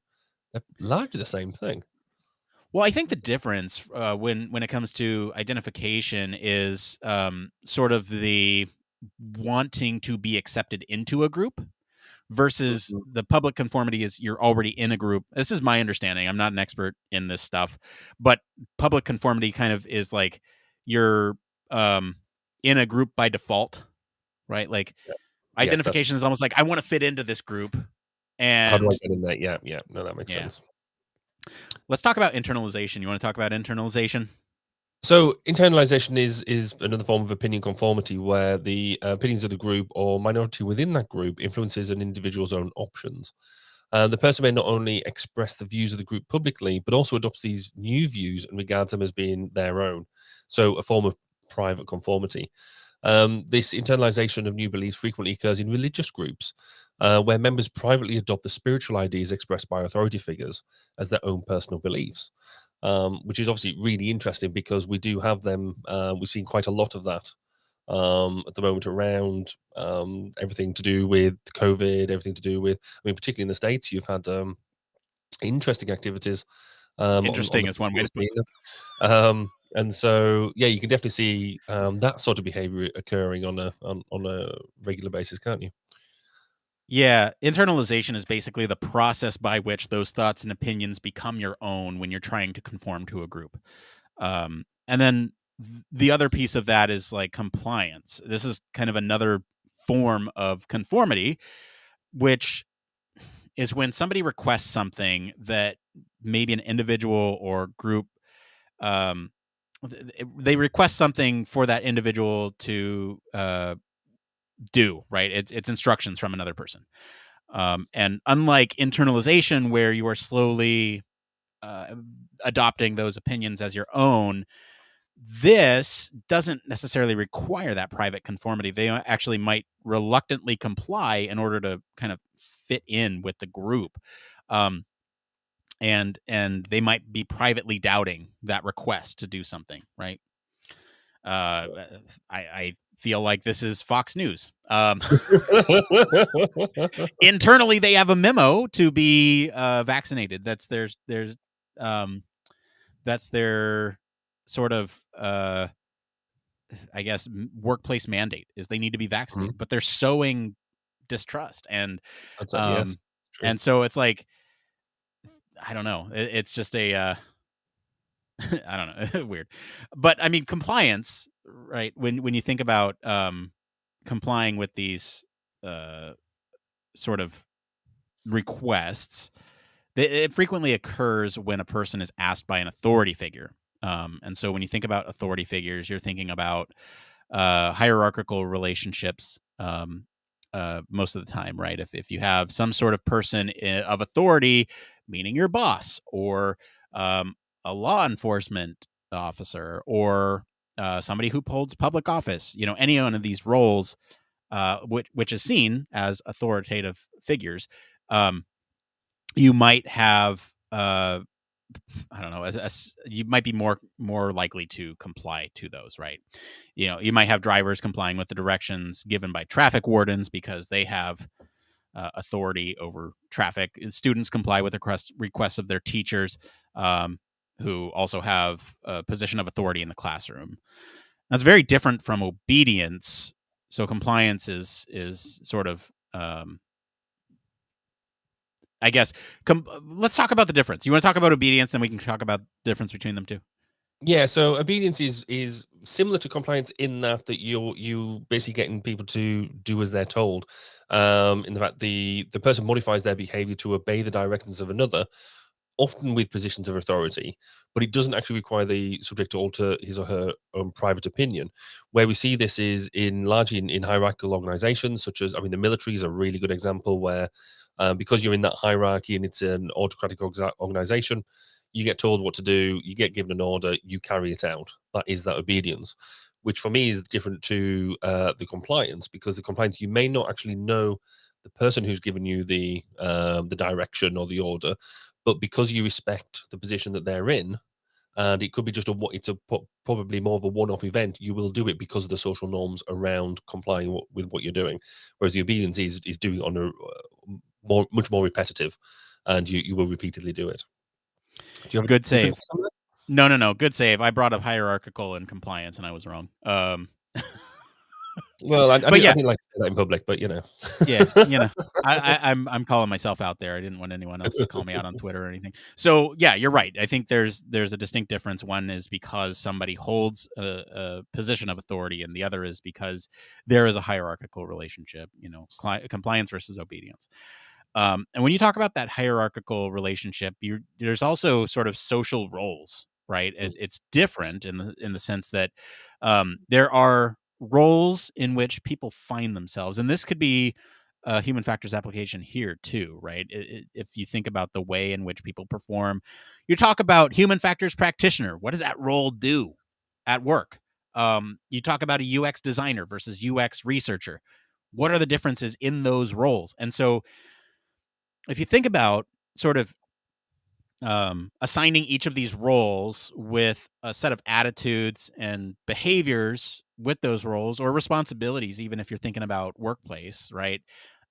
They're largely the same thing. Well, I think the difference when it comes to identification is sort of the wanting to be accepted into a group versus Mhm. the public conformity is you're already in a group. This is my understanding. I'm not an expert in this stuff, but public conformity kind of is like you're um, in a group by default, right? Like Yeah. Yes, that's identification is almost like I want to fit into this group, how do I and get in there? Yeah, yeah. No, that makes yeah. sense. Let's talk about internalization. You want to talk about internalization? So internalization is another form of opinion conformity where the opinions of the group or minority within that group influences an individual's own options. The person may not only express the views of the group publicly, but also adopts these new views and regards them as being their own. So a form of private conformity. This internalization of new beliefs frequently occurs in religious groups, where members privately adopt the spiritual ideas expressed by authority figures as their own personal beliefs, which is obviously really interesting because we do have them. We've seen quite a lot of that at the moment around everything to do with COVID, everything to do with, I mean, particularly in the States, you've had interesting activities on Interesting the is one way football to put scene. And so, yeah, you can definitely see that sort of behavior occurring on a regular basis, can't you? Yeah, internalization is basically the process by which those thoughts and opinions become your own when you're trying to conform to a group. And then the other piece of that is like compliance. This is kind of another form of conformity, which is when somebody requests something that maybe an individual or group um, they request something for that individual to do, right? It's instructions from another person. And unlike internalization, where you are slowly uh, adopting those opinions as your own, this doesn't necessarily require that private conformity. They actually might reluctantly comply in order to kind of fit in with the group. Um, and they might be privately doubting that request to do something, right? Uh, I feel like this is Fox News. Internally, they have a memo to be vaccinated. Um, that's their sort of I guess workplace mandate is they need to be Mhm. vaccinated, but they're sowing distrust That's it. um Yes, it's true. and so it's like I don't know. It's just a I don't know, weird. But I mean compliance, right? When you think about complying with these uh sort of requests, it frequently occurs when a person is asked by an authority figure. And so when you think about authority figures, you're thinking about hierarchical relationships most of the time, right? If you have some sort of person of authority, meaning your boss or a law enforcement officer or somebody who holds public office, any one of these roles, which is seen as authoritative figures, you might have I don't know, you might be more likely to comply to those, right? You might have drivers complying with the directions given by traffic wardens because they have authority over traffic. And students comply with the requests of their teachers, who also have a position of authority in the classroom. That's very different from obedience. So compliance is sort of I guess. Let's talk about the difference. You want to talk about obedience, then we can talk about the difference between them too. Yeah, so obedience is similar to compliance in that you basically getting people to do as they're told. In the fact the person modifies their behavior to obey the directions of another, often with positions of authority, but it doesn't actually require the subject to alter his or her own private opinion. Where we see this is largely in hierarchical organizations, such as, the military is a really good example where, because you're in that hierarchy and it's an autocratic organization, you get told what to do, you get given an order, you carry it out. That is that obedience, which for me is different to the compliance, because the compliance, you may not actually know the person who's given you the direction or the order, but because you respect the position that they're in, and it could be just probably more of a one-off event, you will do it because of the social norms around complying with what you're doing. Whereas the obedience is doing it on a much more repetitive, and you will repeatedly do it. Do you have Good a different save. take on that? No. Good save. I brought up hierarchical and compliance, and I was wrong. Well, I But yeah, didn't like to say that in public, but yeah, I'm calling myself out there. I didn't want anyone else to call me out on Twitter or anything. So yeah, you're right. I think there's a distinct difference. One is because somebody holds a position of authority, and the other is because there is a hierarchical relationship. Compliance versus obedience. And when you talk about that hierarchical relationship, there's also sort of social roles, right? It's different in the sense that there are roles in which people find themselves, and this could be a human factors application here too, right? If you think about the way in which people perform, you talk about human factors practitioner. What does that role do at work? You talk about a UX designer versus UX researcher. What are the differences in those roles? And so if you think about sort of assigning each of these roles with a set of attitudes and behaviors with those roles or responsibilities, even if you're thinking about workplace, right?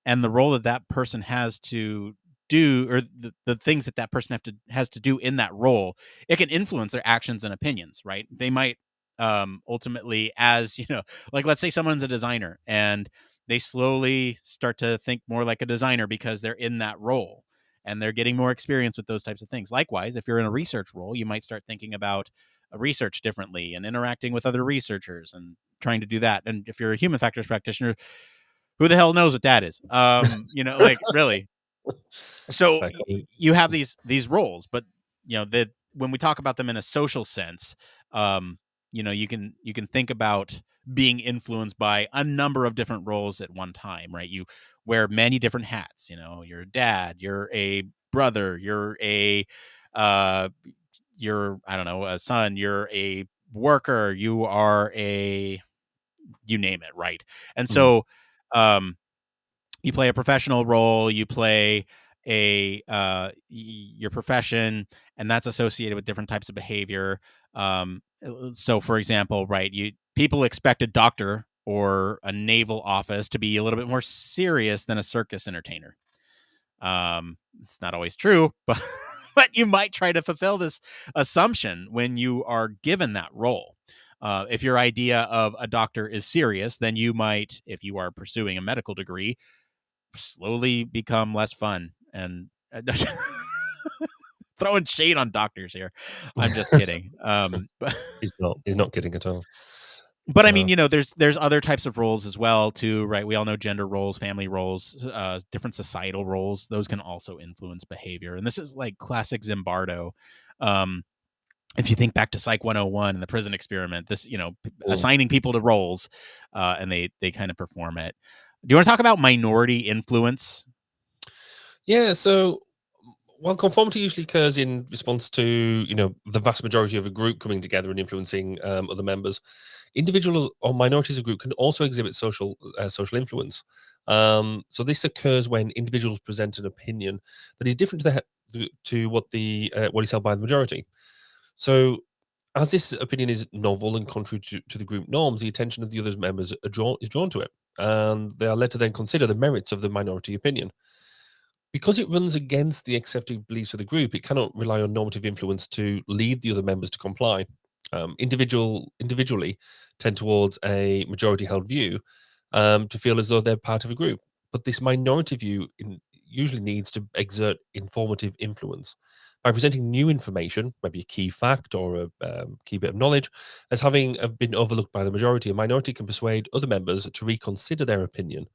And the role that person has to do, or the things that person has to do in that role, it can influence their actions and opinions, right? They might ultimately, as like let's say someone's a designer and they slowly start to think more like a designer because they're in that role and they're getting more experience with those types of things. Likewise, if you're in a research role, you might start thinking about research differently and interacting with other researchers and trying to do that. And if you're a human factors practitioner, who the hell knows what that is? Like really. So you have these roles, but that when we talk about them in a social sense, you can think about being influenced by a number of different roles at one time, right? You wear many different hats. You're a dad, you're a brother, you're I don't know, a son, you're a worker, you are you name it, right? And so you play a professional role, you play your profession, and that's associated with different types of behavior. So for example, right, people expect a doctor or a naval office to be a little bit more serious than a circus entertainer. It's not always true, but but you might try to fulfill this assumption when you are given that role. If your idea of a doctor is serious, then you might, if you are pursuing a medical degree, slowly become less fun. And throwing shade on doctors here. I'm just kidding. But He's not kidding at all. But I mean, Uh, there's other types of roles as well too, right? We all know gender roles, family roles, different societal roles. Those can also influence behavior. And this is like classic Zimbardo. Um, if you think back to Psych 101 and the prison experiment, this, mm. assigning people to roles, and they kind of perform it. Do you want to talk about minority influence? Yeah, so while conformity usually occurs in response to the vast majority of a group coming together and influencing other members, individuals or minorities of group can also exhibit social influence. So this occurs when individuals present an opinion that is different to what is held by the majority. So as this opinion is novel and contrary to the group norms, the attention of the other members is drawn to it, and they are led to then consider the merits of the minority opinion. Because it runs against the accepted beliefs of the group, it cannot rely on normative influence to lead the other members to comply. Individually tend towards a majority held view, to feel as though they're part of a group. But this minority view usually needs to exert informative influence by presenting new information, maybe a key fact or a key bit of knowledge, as having been overlooked by the majority. A minority can persuade other members to reconsider their opinion.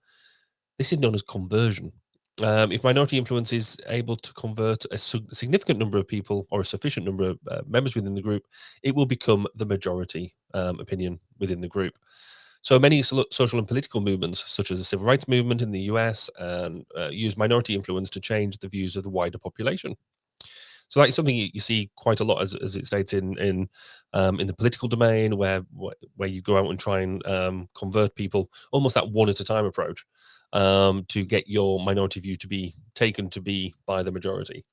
This is known as conversion. If minority influence is able to convert a significant number of people or a sufficient number of members within the group, it will become the majority opinion within the group. So many social and political movements, such as the civil rights movement in the US, and use minority influence to change the views of the wider population. So that's something you see quite a lot, as it states in the political domain, where you go out and try and convert people, almost that one at a time approach, to get your minority view to be taken to be by the majority,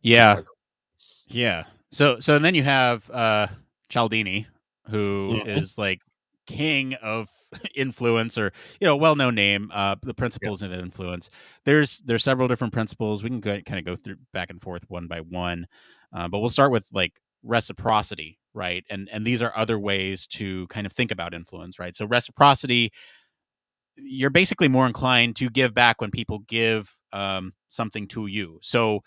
which is Yeah. quite cool. Yeah. So and then you have Cialdini, who Mhm. is like king of influence, or well-known name, the Yeah. principles of influence. There's several different principles. We can kind of go through back and forth one by one. But we'll start with like reciprocity, right? And these are other ways to kind of think about influence, right? So reciprocity, you're basically more inclined to give back when people give something to you. So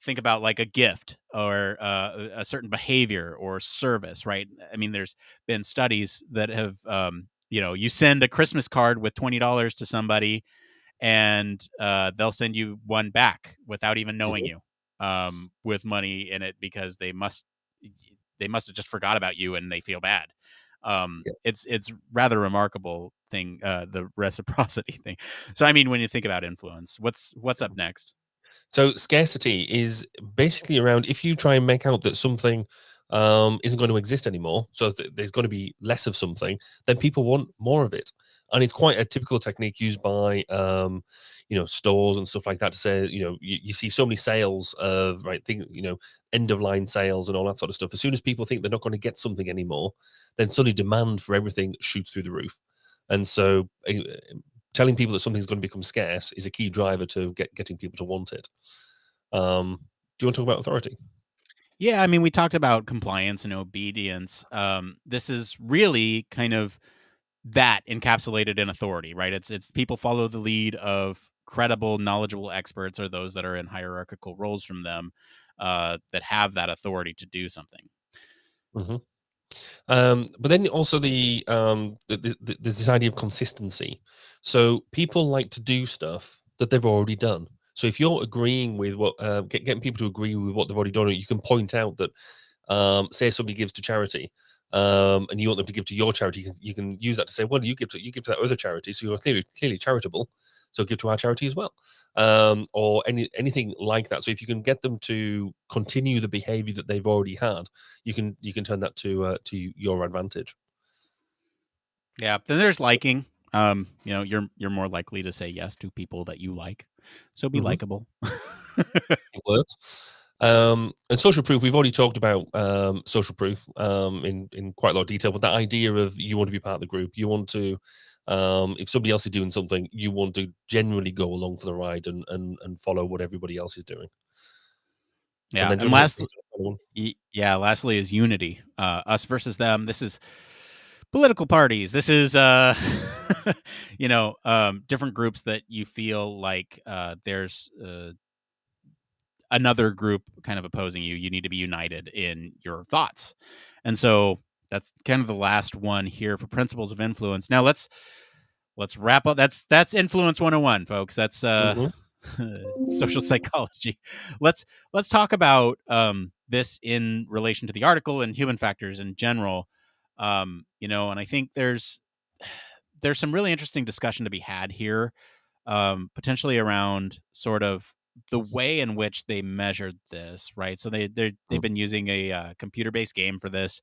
think about like a gift or a certain behavior or service, right? I mean, there's been studies that have, you send a Christmas card with $20 to somebody, and they'll send you one back without even knowing Mhm. you, with money in it, because they must have just forgot about you and they feel bad. Yeah. It's rather remarkable thing, the reciprocity thing. So I mean, when you think about influence, what's up next? So scarcity is basically around if you try and make out that something isn't going to exist anymore, so there's going to be less of something, then people want more of it, and it's quite a typical technique used by stores and stuff like that to say you see so many sales of end of line sales and all that sort of stuff. As soon as people think they're not going to get something anymore, then suddenly demand for everything shoots through the roof, and so telling people that something's going to become scarce is a key driver to getting people to want it. Do you want to talk about authority? Yeah, I mean, we talked about compliance and obedience. This is really kind of that encapsulated in authority, right? It's people follow the lead of credible, knowledgeable experts, or those that are in hierarchical roles from them, that have that authority to do something. Hmm. But then also there's this idea of consistency. So people like to do stuff that they've already done. So if you're agreeing with getting people to agree with what they've already done, you can point out that, say somebody gives to charity, and you want them to give to your charity, you can use that to say, well, you give to that other charity, so you're clearly charitable, so give to our charity as well, or anything like that. So if you can get them to continue the behavior that they've already had, you can turn that to your advantage. Yeah. Then there's liking. You're more likely to say yes to people that you like. So be Hmm. likable. Words. And social proof, we've already talked about social proof in quite a lot of detail, but that idea of you want to be part of the group, you want to, if somebody else is doing something, you want to generally go along for the ride and follow what everybody else is doing. And Yeah. then do And you want to hit another one? yeah, lastly is unity. Us versus them. This is political parties. This is different groups that you feel like there's another group kind of opposing you. You need to be united in your thoughts. And so That's kind of the last one here for principles of influence. Now let's wrap up. That's influence 101, folks. That's social psychology. Let's talk about this in relation to the article and human factors in general. And I think there's some really interesting discussion to be had here, potentially around sort of the way in which they measured this, right? So they've been using a computer-based game for this.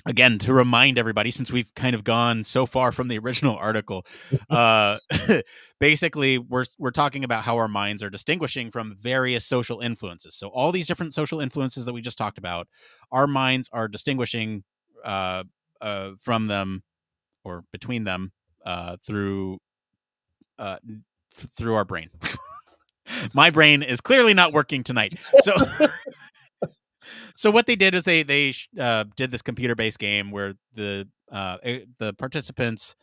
Again, to remind everybody, since we've kind of gone so far from the original article, basically we're talking about how our minds are distinguishing from various social influences. So all these different social influences that we just talked about, our minds are distinguishing from them or between them through our brain. My brain is clearly not working tonight. So what they did is they did this computer-based game where the participants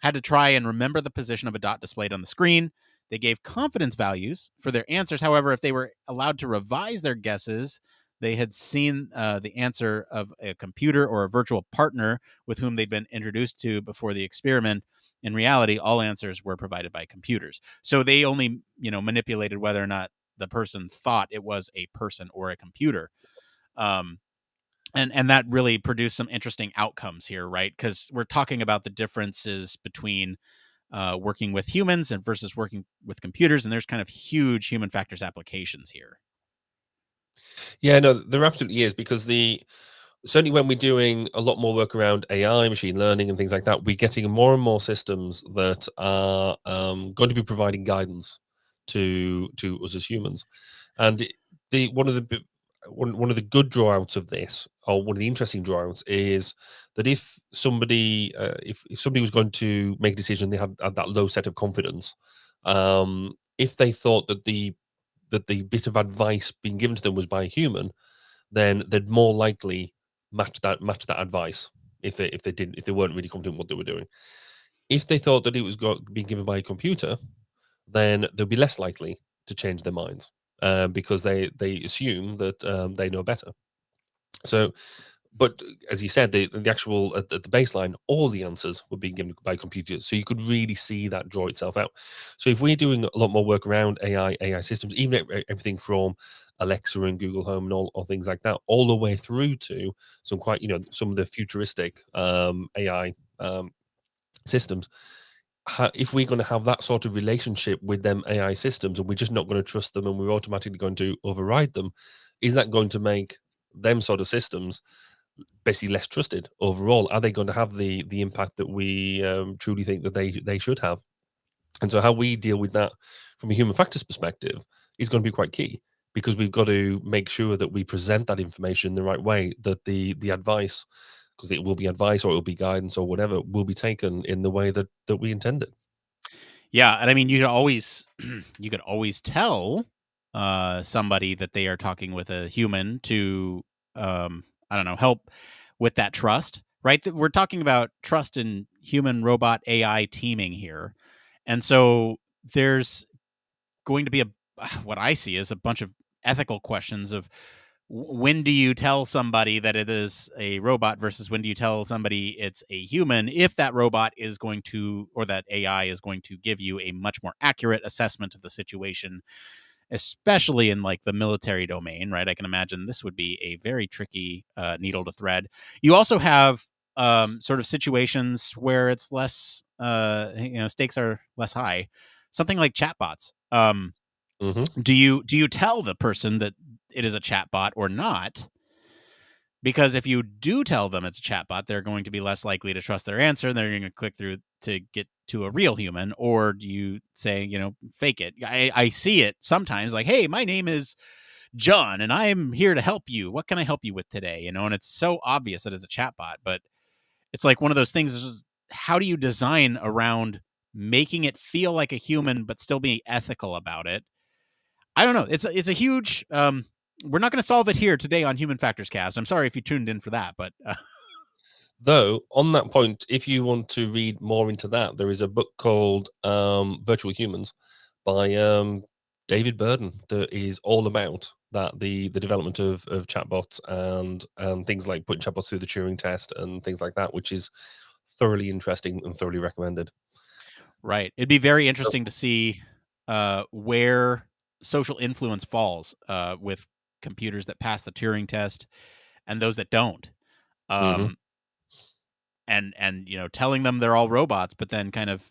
had to try and remember the position of a dot displayed on the screen. They gave confidence values for their answers. However, if they were allowed to revise their guesses, they had seen the answer of a computer or a virtual partner with whom they'd been introduced to before the experiment. In reality, all answers were provided by computers. So they only, manipulated whether or not the person thought it was a person or a computer. And that really produced some interesting outcomes here, right? Because we're talking about the differences between working with humans and versus working with computers, and there's kind of huge human factors applications here. Yeah, no, there absolutely is, because certainly when we're doing a lot more work around AI, machine learning, and things like that, we're getting more and more systems that are going to be providing guidance to us as humans. And one of the good drawouts of this, or one of the interesting drawouts, is that if somebody was going to make a decision, they had that low set of confidence. If they thought that the bit of advice being given to them was by a human, then they'd more likely match that advice if they weren't really confident in what they were doing. If they thought that it was being given by a computer, then they'll be less likely to change their minds, because they assume that they know better. So, but as you said, the actual at the baseline, all the answers were being given by computers, so you could really see that draw itself out. So if we're doing a lot more work around AI systems, even everything from Alexa and Google Home and all things like that, all the way through to some some of the futuristic AI systems, if we're going to have that sort of relationship with them AI systems, and we're just not going to trust them, and we're automatically going to override them, is that going to make them sort of systems basically less trusted overall? Are they going to have the impact that we truly think that they should have? And so how we deal with that from a human factors perspective is going to be quite key, because we've got to make sure that we present that information in the right way, that the advice, because it will be advice or it will be guidance or whatever, will be taken in the way that we intend it. Yeah, and I mean, you could always tell somebody that they are talking with a human to I don't know, help with that trust, right? We're talking about trust in human robot AI teaming here. And so there's going to be what I see is a bunch of ethical questions of when do you tell somebody that it is a robot versus when do you tell somebody it's a human, if that robot is going to, or that AI is going to give you a much more accurate assessment of the situation, especially in like the military domain, right? I can imagine this would be a very tricky needle to thread. You also have sort of situations where it's less, stakes are less high. Something like chatbots. Do you tell the person that it is a chatbot or not? Because if you do tell them it's a chatbot, they're going to be less likely to trust their answer. They're going to click through to get to a real human. Or do you say, fake it? I see it sometimes like, hey, my name is John and I'm here to help you. What can I help you with today? And it's so obvious that it's a chatbot, but it's like one of those things is, how do you design around making it feel like a human, but still being ethical about it? I don't know. It's a huge. We're not going to solve it here today on Human Factors Cast. I'm sorry if you tuned in for that, but Though on that point, if you want to read more into that, there is a book called Virtual Humans by David Burden that is all about that the development of chatbots and things like putting chatbots through the Turing test and things like that, which is thoroughly interesting and thoroughly recommended. Right. It'd be very interesting to see where social influence falls with computers that pass the Turing test and those that don't. Mhm. And telling them they're all robots, but then kind of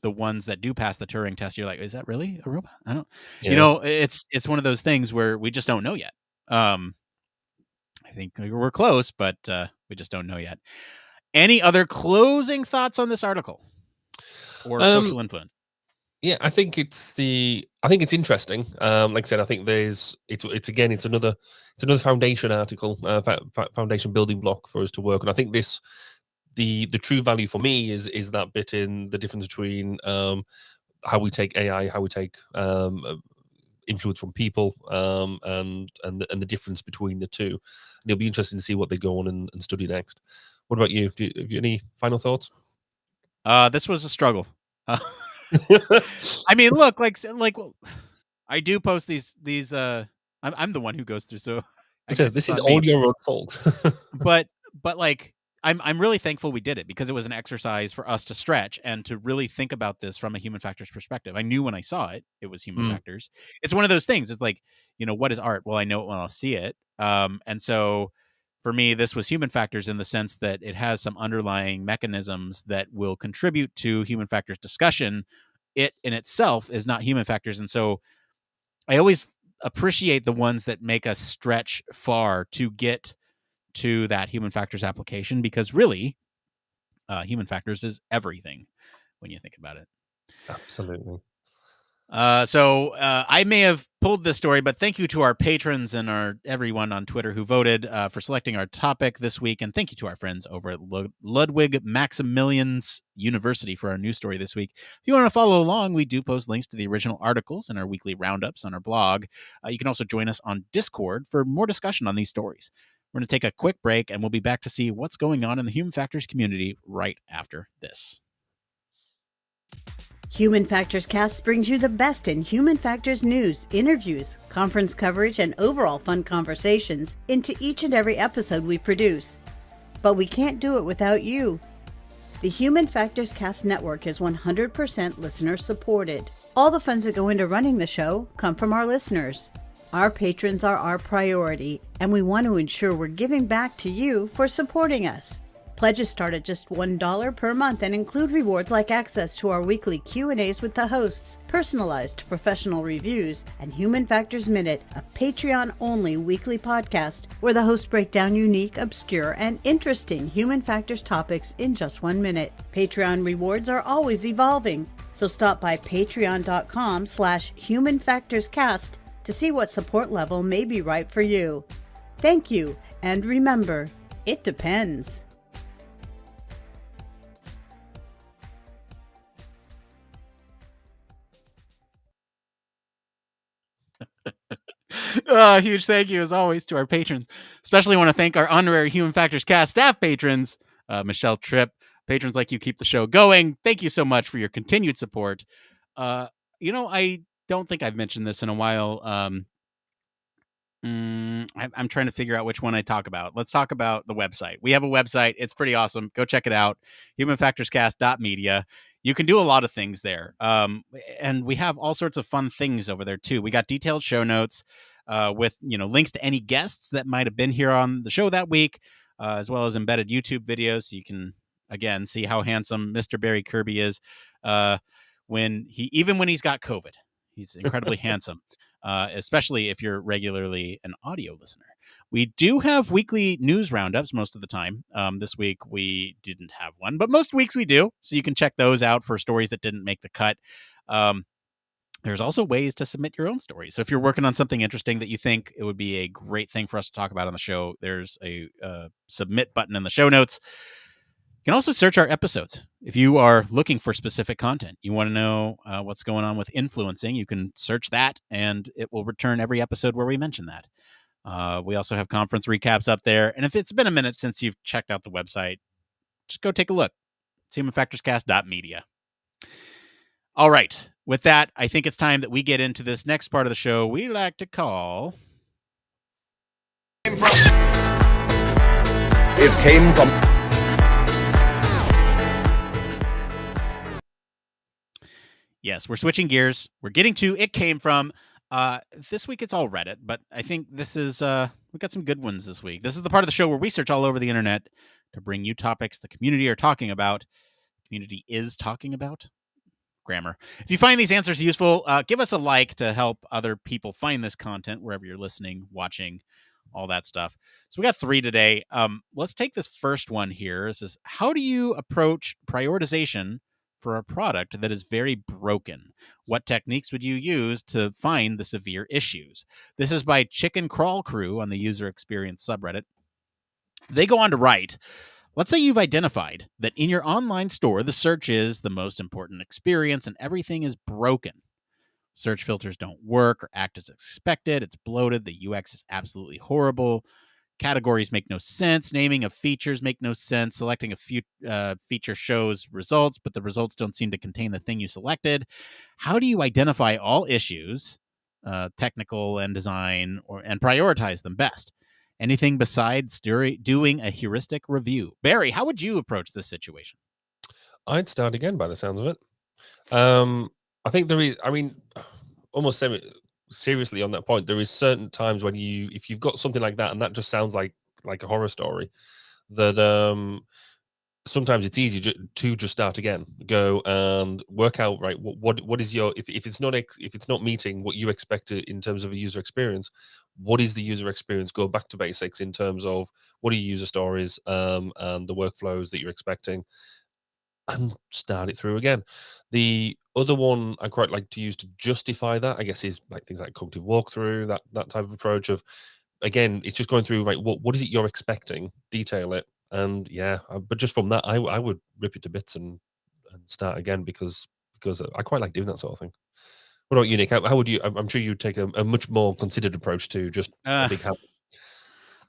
the ones that do pass the Turing test, you're like, is that really a robot? I don't. Yeah. It's one of those things where we just don't know yet. I think we're close, but we just don't know yet. Any other closing thoughts on this article or Um, social influence? yeah, I think it's interesting. Like I said, I think it's another foundation article, foundation building block for us to work on. I think the true value for me is that bit in the difference between how we take AI, how we take influence from people, and the difference between the two. And it'll be interesting to see what they go on and study next. What about you? Have you any final thoughts? This was a struggle. I mean, look, well, I do post these. I'm the one who goes through, so I So guess this it's is on all me. your own fault. But like I'm really thankful we did it because it was an exercise for us to stretch and to really think about this from a human factors perspective. I knew when I saw it, it was human Mm, factors. It's one of those things. It's like, what is art? Well, I know it when I'll see it. And so for me, this was human factors in the sense that it has some underlying mechanisms that will contribute to human factors discussion. It in itself is not human factors. And so I always appreciate the ones that make us stretch far to get to that human factors application because really, human factors is everything when you think about it. absolutely. So I may have pulled this story, but thank you to our patrons and everyone on Twitter who voted for selecting our topic this week, and thank you to our friends over at Ludwig Maximilian's University for our news story this week. If you want to follow along, we do post links to the original articles and our weekly roundups on our blog. You can also join us on Discord for more discussion on these stories. We're going to take a quick break, and we'll be back to see what's going on in the human factors community right after this. Human Factors Cast brings you the best in human factors news, interviews, conference coverage, and overall fun conversations into each and every episode we produce. But we can't do it without you. The Human Factors Cast network is 100% listener supported. All the funds that go into running the show come from our listeners. Our patrons are our priority, and we want to ensure we're giving back to you for supporting us. Pledges start at just $1 per month and include rewards like access to our weekly Q&As with the hosts, personalized professional reviews, and Human Factors Minute, a Patreon-only weekly podcast where the hosts break down unique, obscure, and interesting human factors topics in just 1 minute. Patreon rewards are always evolving, so stop by patreon.com/humanfactorscast to see what support level may be right for you. Thank you, and remember, it depends. Huge thank you, as always, to our patrons. Especially want to thank our honorary Human Factors Cast staff patrons, Michelle Tripp. Patrons like you keep the show going. Thank you so much for your continued support. I don't think I've mentioned this in a while. I'm trying to figure out which one I talk about. Let's talk about the website. We have a website. It's pretty awesome. Go check it out. Humanfactorscast.media. You can do a lot of things there. And we have all sorts of fun things over there too. We got detailed show notes with links to any guests that might have been here on the show that week, as well as embedded YouTube videos. So you can again see how handsome Mr. Barry Kirby is when he's got COVID. He's incredibly handsome. Especially if you're regularly an audio listener. We do have weekly news roundups most of the time. This week we didn't have one, but most weeks we do. So you can check those out for stories that didn't make the cut. There's also ways to submit your own stories. So if you're working on something interesting that you think it would be a great thing for us to talk about on the show, there's a submit button in the show notes. You can also search our episodes. If you are looking for specific content, you want to know what's going on with influencing, you can search that and it will return every episode where we mention that. We also have conference recaps up there. And if it's been a minute since you've checked out the website, just go take a look. It's humanfactorscast.media. All right. With that, I think it's time that we get into this next part of the show we like to call from. It came from. Yes, we're switching gears. We're getting to It Came From. This week it's all Reddit, but I think this is we got some good ones this week. This is the part of the show where we search all over the internet to bring you topics the community are talking about. Community is talking about. Grammar. If you find these answers useful, give us a like to help other people find this content wherever you're listening, watching, all that stuff. So we got 3 today. Let's take this first one here. This is, how do you approach prioritization for a product that is very broken? What techniques would you use to find the severe issues? This is by Chicken Crawl Crew on the user experience subreddit. They go on to write, let's say you've identified that in your online store, the search is the most important experience and everything is broken. Search filters don't work or act as expected. It's bloated. The UX is absolutely horrible. Categories make no sense. Naming of features make no sense. Selecting a feature shows results, but the results don't seem to contain the thing you selected. How do you identify all issues, technical and design, and prioritize them best? Anything besides doing a heuristic review? Barry, how would you approach this situation? I'd start again by the sounds of it. I think there is, I mean, almost seriously on that point, there is certain times when if you've got something like that and that just sounds like a horror story, that sometimes it's easy to just start again, go and work out, right, what is your, if it's not meeting what you expect in terms of a user experience, what is the user experience? Go back to basics in terms of what are your user stories, and the workflows that you're expecting, and start it through again. The other one I quite like to use to justify that, I guess, is like things like cognitive walkthrough, that type of approach of, again, it's just going through, right, what is it you're expecting, detail it, and but just from that, I would rip it to bits and start again, because I quite like doing that sort of thing. What about you, Nick? How would you? I'm sure you'd take a much more considered approach to just a big habit.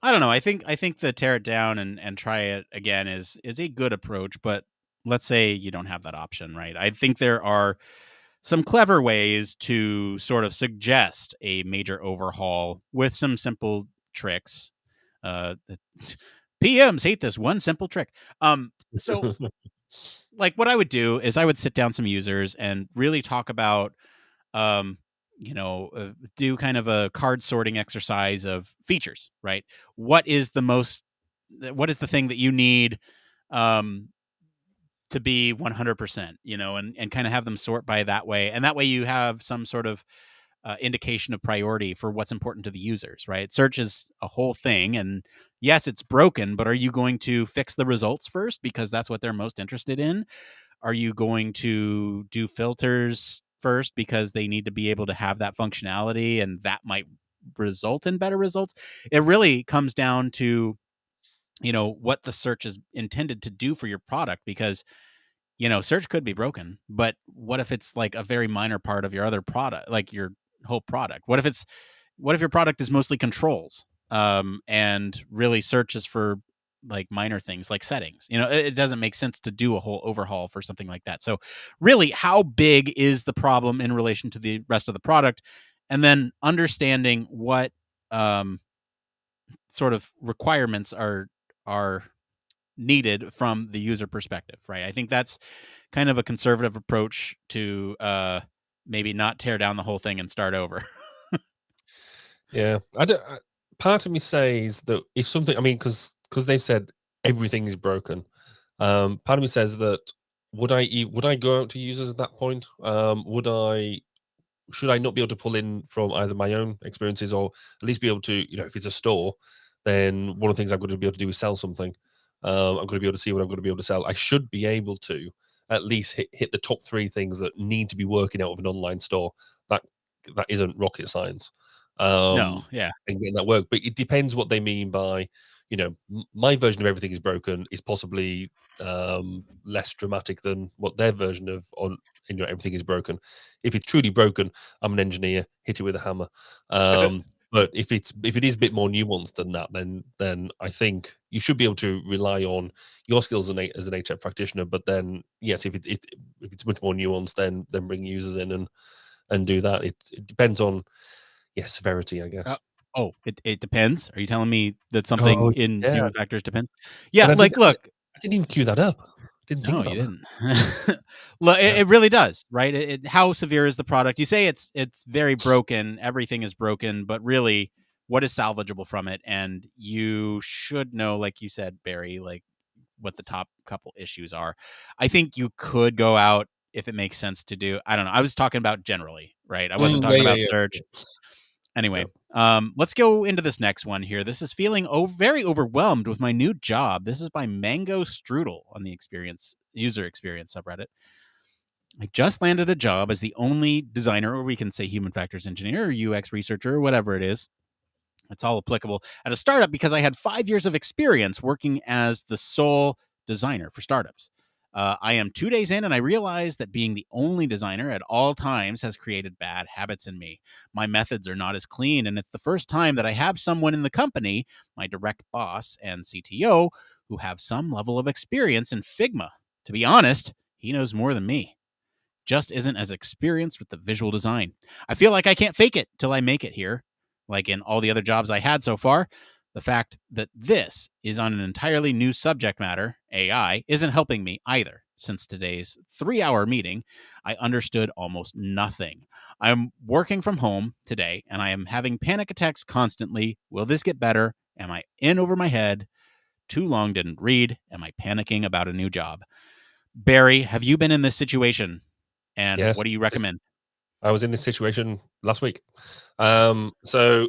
I don't know. I think the tear it down and try it again is a good approach, but let's say you don't have that option, right? I think there are some clever ways to sort of suggest a major overhaul with some simple tricks. PMs hate this one simple trick. So like what I would do is I would sit down some users and really talk about, do kind of a card sorting exercise of features, right? What is the thing that you need, to be 100%, and kind of have them sort by that way. And that way you have some sort of indication of priority for what's important to the users, right? Search is a whole thing. And yes, it's broken, but are you going to fix the results first because that's what they're most interested in? Are you going to do filters first because they need to be able to have that functionality and that might result in better results? It really comes down to, what the search is intended to do for your product, because search could be broken, but what if it's like a very minor part of your other product, like your whole product? What if your product is mostly controls, and really search is for like minor things like settings? It doesn't make sense to do a whole overhaul for something like that. So really, how big is the problem in relation to the rest of the product? And then understanding what sort of requirements are needed from the user perspective, right? I think that's kind of a conservative approach to maybe not tear down the whole thing and start over. Yeah, I don't. Part of me says that if something, I mean, because they've said everything is broken. Part of me says that would I go out to users at that point? Should I not be able to pull in from either my own experiences, or at least be able to, if it's a store, then one of the things I'm going to be able to do is sell something. I'm going to be able to see what I'm going to be able to sell. I should be able to at least hit the top 3 things that need to be working out of an online store. That isn't rocket science. No, yeah. And getting that work, but it depends what they mean by, my version of everything is broken is possibly less dramatic than what their version of everything is broken. If it's truly broken, I'm an engineer, hit it with a hammer. But if it is a bit more nuanced than that, then I think you should be able to rely on your skills as an HF practitioner. But then, yes, if it's much more nuanced, then bring users in and do that. It depends on severity, I guess. Oh, it depends. Are you telling me that something Oh, in yeah, human factors depends? Yeah, and like, look, I didn't even queue that up. Didn't think no, you about that. didn't. Look, Yeah. it really does, right? How severe is the product? You say it's very broken, everything is broken, but really, what is salvageable from it? And you should know, like you said, Barry, like what the top couple issues are. I think you could go out if it makes sense to do. I don't know. I was talking about generally, right? I wasn't Yeah, talking yeah, about yeah, search. yeah. Anyway, Yeah. let's go into this next one here. This is feeling very overwhelmed with my new job. This is by Mango Strudel on the user experience subreddit. I just landed a job as the only designer, or we can say human factors engineer, or UX researcher, or whatever it is. It's all applicable at a startup because I had 5 years of experience working as the sole designer for startups. I am 2 days in, and I realize that being the only designer at all times has created bad habits in me. My methods are not as clean, and it's the first time that I have someone in the company, my direct boss and CTO, who have some level of experience in Figma. To be honest, he knows more than me, just isn't as experienced with the visual design. I feel like I can't fake it till I make it here. Like in all the other jobs I had so far, the fact that this is on an entirely new subject matter, AI, isn't helping me either. Since today's 3-hour meeting, I understood almost nothing. I'm working from home today and I am having panic attacks constantly. Will this get better? Am I in over my head? Too long didn't read. Am I panicking about a new job? Barry, have you been in this situation? And Yes. what do you recommend? I was in this situation last week. So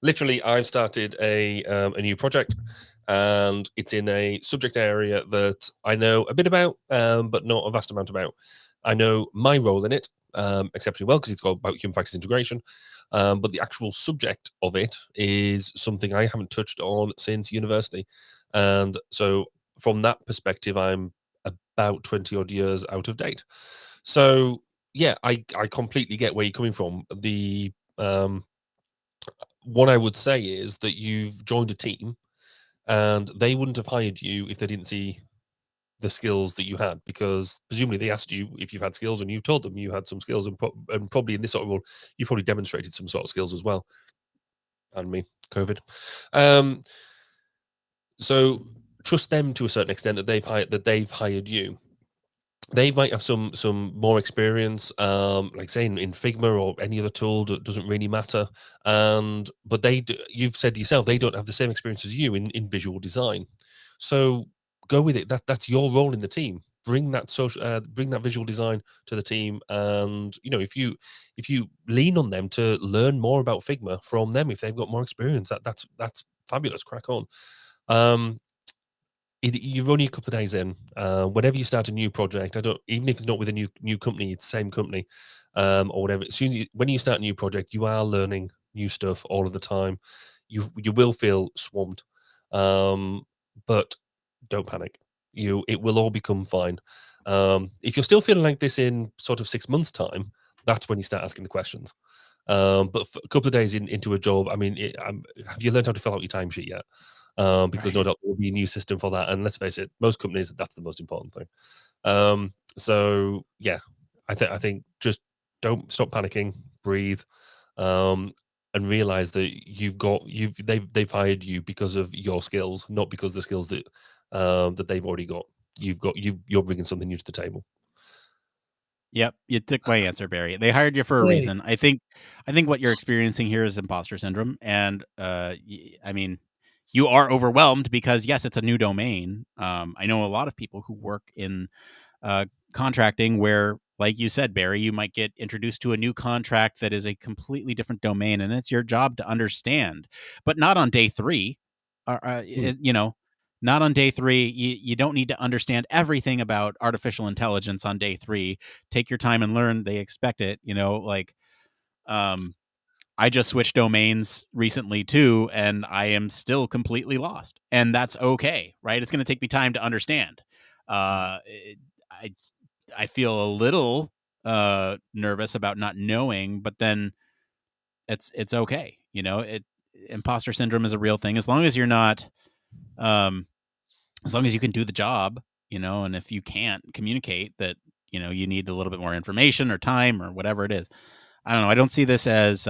literally, I've started a new project, and it's in a subject area that I know a bit about, but not a vast amount about. I know my role in it exceptionally well because it's called about human factors integration. But the actual subject of it is something I haven't touched on since university, and so from that perspective, I'm about 20 odd years out of date. So yeah, I completely get where you're coming from. The what I would say is that you've joined a team, and they wouldn't have hired you if they didn't see the skills that you had, because presumably they asked you if you've had skills, and you told them you had some skills, and, and probably in this sort of role, you probably demonstrated some sort of skills as well. And me, COVID. Um, so trust them to a certain extent that they've hired you. They might have some more experience, like saying in Figma or any other tool that doesn't really matter. And but you've said yourself they don't have the same experience as you in visual design. So go with it. That's your role in the team. Bring that visual design to the team, and if you lean on them to learn more about Figma from them, if they've got more experience, that's fabulous. Crack on. Um, you're only a couple of days in. Whenever you start a new project, I don't even if it's not with a new company, it's the same company, or whatever. When you start a new project, you are learning new stuff all of the time. You will feel swamped, but don't panic. It will all become fine. If you're still feeling like this in sort of 6 months' time, that's when you start asking the questions. But for a couple of days into a job, I mean, have you learned how to fill out your timesheet yet? Because no Right. doubt there will be a new system for that. And let's face it, most companies, that's the most important thing. So yeah, I think just don't stop panicking, breathe, um, and realize that they've hired you because of your skills, not because the skills that they've already got. You're bringing something new to the table. Yep, you took my answer, Barry. They hired you for a Yay. reason. I think what you're experiencing here is imposter syndrome, and I mean, you are overwhelmed because yes, it's a new domain. I know a lot of people who work in contracting where, like you said, Barry, you might get introduced to a new contract that is a completely different domain, and it's your job to understand, but not on day three. Hmm. Not on day three. You don't need to understand everything about artificial intelligence on day three. Take your time and learn. They expect it. Um, I just switched domains recently too, and I am still completely lost, and that's okay, right? It's going to take me time to understand. I I feel a little nervous about not knowing, but then it's okay. Imposter syndrome is a real thing as long as you're not, um, as long as you can do the job, and if you can't communicate that, you need a little bit more information or time or whatever it is. I don't know. I don't see this as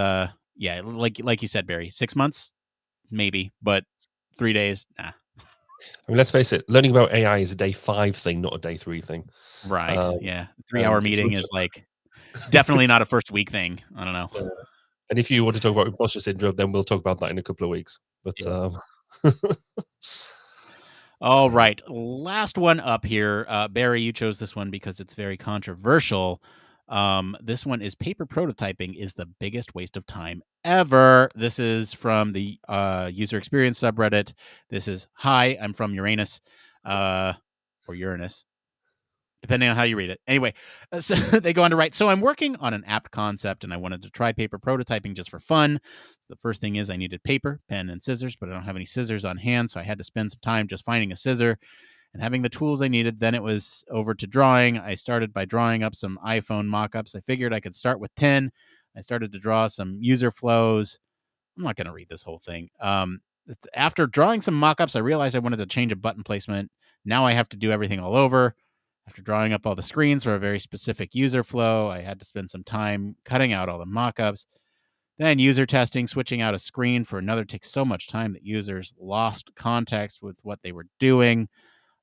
yeah, like you said, Barry, 6 months maybe, but 3 days, nah. I mean, let's face it, learning about AI is a day 5 thing, not a day 3 thing. Right. Um, Yeah. 3-hour and if you meeting want is like definitely not a first week thing. I don't know. to, and if you want to talk about imposter syndrome, then we'll talk about that in a couple of weeks. But Yeah. All right. Last one up here. Barry, you chose this one because it's very controversial. This one is paper prototyping is the biggest waste of time ever. This is from the user experience subreddit. This is hi, I'm from Uranus or Uranus, depending on how you read it. Anyway, so they go on to write, so I'm working on an apt concept and I wanted to try paper prototyping just for fun. So the first thing is I needed paper, pen, and scissors, but I don't have any scissors on hand. So I had to spend some time just finding a scissor and having the tools I needed. Then it was over to drawing. I started by drawing up some iPhone mock-ups. I figured I could start with 10. I started to draw some user flows. I'm not going to read this whole thing. After drawing some mock-ups, I realized I wanted to change a button placement. Now I have to do everything all over. After drawing up all the screens for a very specific user flow, I had to spend some time cutting out all the mock-ups. Then user testing, switching out a screen for another takes so much time that users lost context with what they were doing.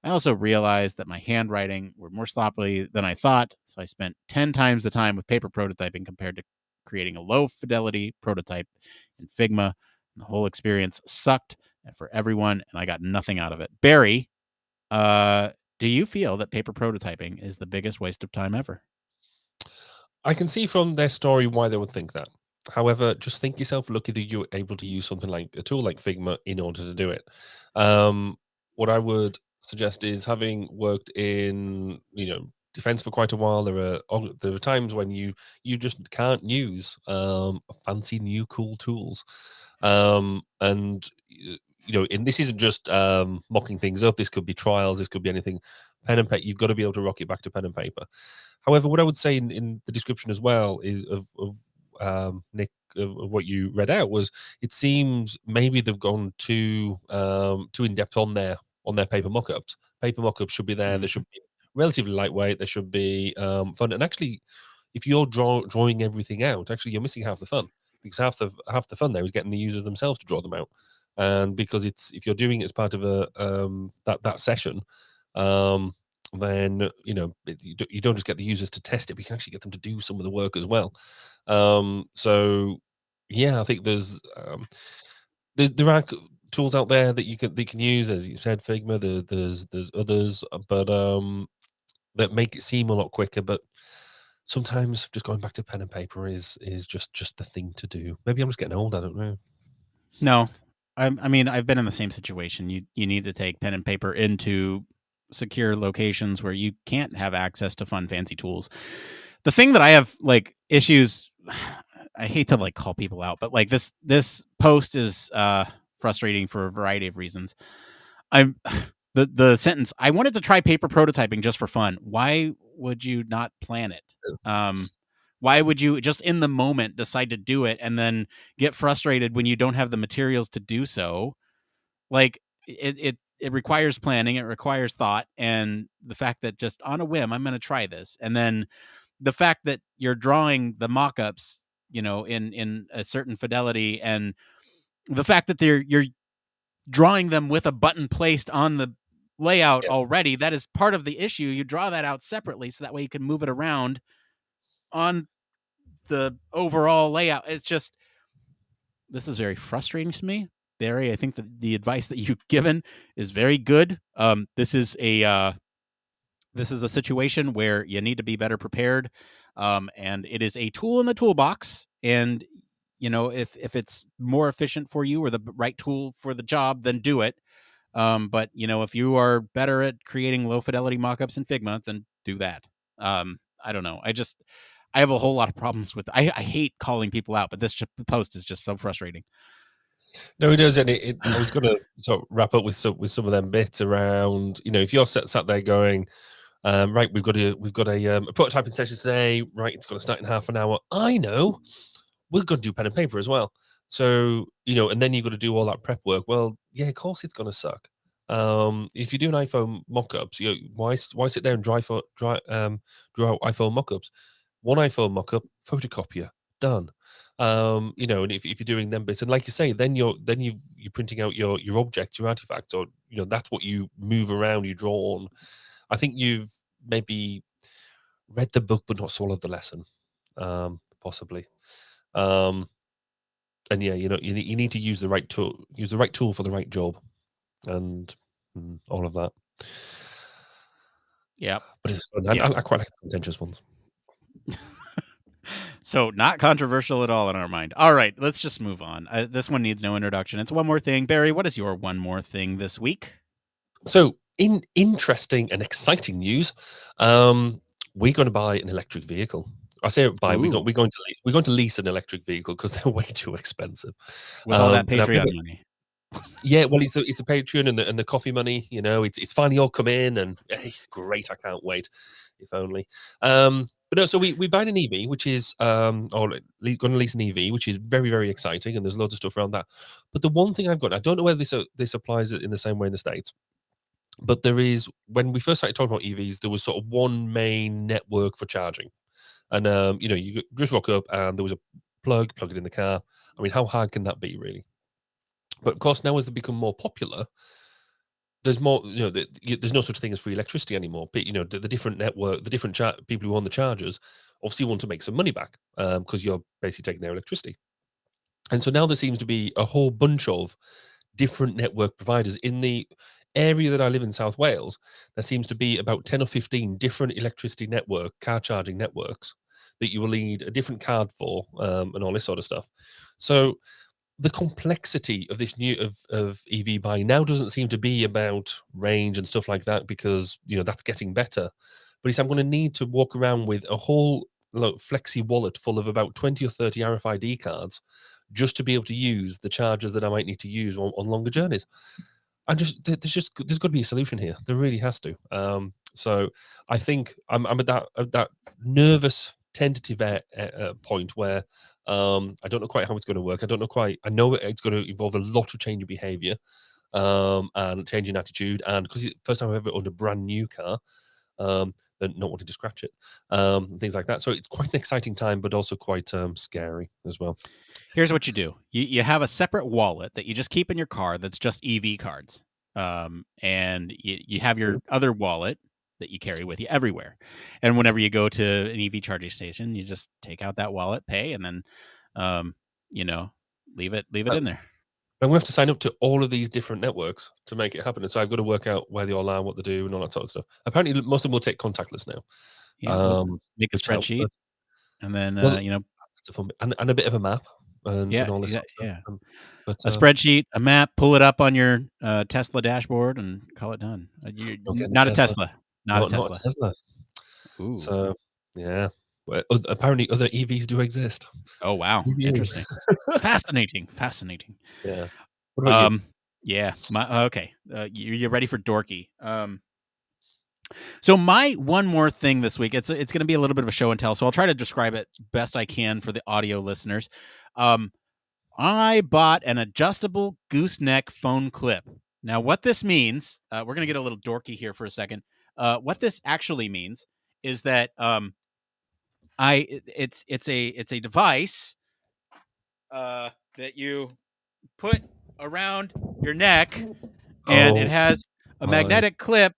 I also realized that my handwriting were more sloppy than I thought, so I spent 10 times the time with paper prototyping compared to creating a low fidelity prototype in Figma. And the whole experience sucked for everyone, and I got nothing out of it. Barry, do you feel that paper prototyping is the biggest waste of time ever? I can see from their story why they would think that. However, just think yourself lucky that you're able to use something like a tool like Figma in order to do it. What I would suggest is, having worked in defense for quite a while, there are times when you just can't use fancy new cool tools, and and this isn't just mocking things up. This could be trials. This could be anything. Pen and paper. You've got to be able to rock it back to pen and paper. However, what I would say in the description as well is of Nick, of what you read out, was it seems maybe they've gone too in depth on their paper mock-ups. Paper mock-ups should be there. They should be relatively lightweight. They should be fun. And actually, if you're drawing everything out, actually you're missing half the fun, because half the fun there is getting the users themselves to draw them out. And because if you're doing it as part of a that session, then you don't just get the users to test it, but you can actually get them to do some of the work as well. So yeah, I think there are tools out there that you can use, as you said, Figma. There's others, but that make it seem a lot quicker. But sometimes just going back to pen and paper is just the thing to do. Maybe I'm just getting old. I don't know. No, I mean, I've been in the same situation. You need to take pen and paper into secure locations where you can't have access to fun, fancy tools. The thing that I have like issues, I hate to like call people out, but like this post is frustrating for a variety of reasons. I'm the sentence, I wanted to try paper prototyping just for fun. Why would you not plan it? Why would you just in the moment decide to do it and then get frustrated when you don't have the materials to do so? Like it requires planning, it requires thought, and the fact that just on a whim, I'm going to try this, and then the fact that you're drawing the mock-ups, in a certain fidelity, and the fact that you're drawing them with a button placed on the layout Yeah. already, that is part of the issue. You draw that out separately so that way you can move it around on the overall layout. It's just, this is very frustrating to me, Barry. I think that the advice that you've given is very good. This is a situation where you need to be better prepared, and it is a tool in the toolbox. And if it's more efficient for you or the right tool for the job, then do it. But if you are better at creating low fidelity mockups in Figma, then do that. I don't know. I have a whole lot of problems with. I hate calling people out, but this post is just so frustrating. No, it does, and I was going to sort of wrap up with some of them bits around. If you're sat there going, right, we've got a prototyping session today. Right, it's going to start in half an hour. I know we're going to do pen and paper as well. So and then you've got to do all that prep work. Well, yeah, of course it's going to suck. If you do an iPhone mockups, why sit there and draw out iPhone mockups? One iPhone mockup, photocopier, done. And if you're doing them bits, and like you say, then you're printing out your objects, your artifacts, or that's what you move around, you draw on. I think you've maybe read the book but not swallowed the lesson, possibly. And yeah, you need to use the right tool for the right job, and all of that. Yeah, but it's fun. I quite like the contentious ones. So not controversial at all in our mind. All right, let's just move on. This one needs no introduction. It's one more thing. Barry, what is your one more thing this week? So, in interesting and exciting news, we're going to buy an electric vehicle. I say buy. We're going to lease an electric vehicle because they're way too expensive. With all that And I've Patreon never- money. Yeah, well, it's a Patreon and the coffee money. It's finally all come in, and hey, great! I can't wait. If only. But no, so we buying an EV, which is going to lease an EV, which is very, very exciting, and there's loads of stuff around that. But the one thing I've got, I don't know whether this applies in the same way in the States, but there is, when we first started talking about EVs, there was sort of one main network for charging, and you just rock up and there was a plug it in the car. I mean, how hard can that be, really? But of course, now as they become more popular, there's more. There's no such thing as free electricity anymore. But the different network, the different people who own the chargers, obviously want to make some money back, because you're basically taking their electricity. And so now there seems to be a whole bunch of different network providers in the area that I live in, South Wales. There seems to be about 10 or 15 different electricity car charging networks that you will need a different card for, and all this sort of stuff. So the complexity of this of EV buying now doesn't seem to be about range and stuff like that, because that's getting better. But I'm going to need to walk around with a whole flexi wallet full of about 20 or 30 RFID cards just to be able to use the chargers that I might need to use on longer journeys. There's got to be a solution here. There really has to. So I think I'm at that nervous, tentative point where I don't know quite how it's going to work. I know it's going to involve a lot of change of behavior, and change in attitude, and because it's the first time I've ever owned a brand new car, then not wanting to scratch it, and things like that. So it's quite an exciting time, but also quite scary as well. Here's what you do. You have a separate wallet that you just keep in your car that's just EV cards. And you have your other wallet that you carry with you everywhere. And whenever you go to an EV charging station, you just take out that wallet, pay, and then, leave it in there. And we have to sign up to all of these different networks to make it happen. And so I've got to work out where they all are, what they do, and all that sort of stuff. Apparently, most of them will take contactless now. Yeah, we'll make a spreadsheet, and then that's a fun bit. And a bit of a map, and all this sort of stuff. Yeah. But A spreadsheet, a map, pull it up on your Tesla dashboard, and call it done. Not a Tesla. Not a Tesla. Ooh. So yeah, but apparently other EVs do exist. Oh wow, interesting, fascinating. Yes. What about you? Yeah. Okay. You're ready for dorky. So my one more thing this week, it's going to be a little bit of a show and tell, so I'll try to describe it best I can for the audio listeners. I bought an adjustable gooseneck phone clip. Now, what this means, we're going to get a little dorky here for a second. What this actually means is that it's a device that you put around your neck, and it has a magnetic clip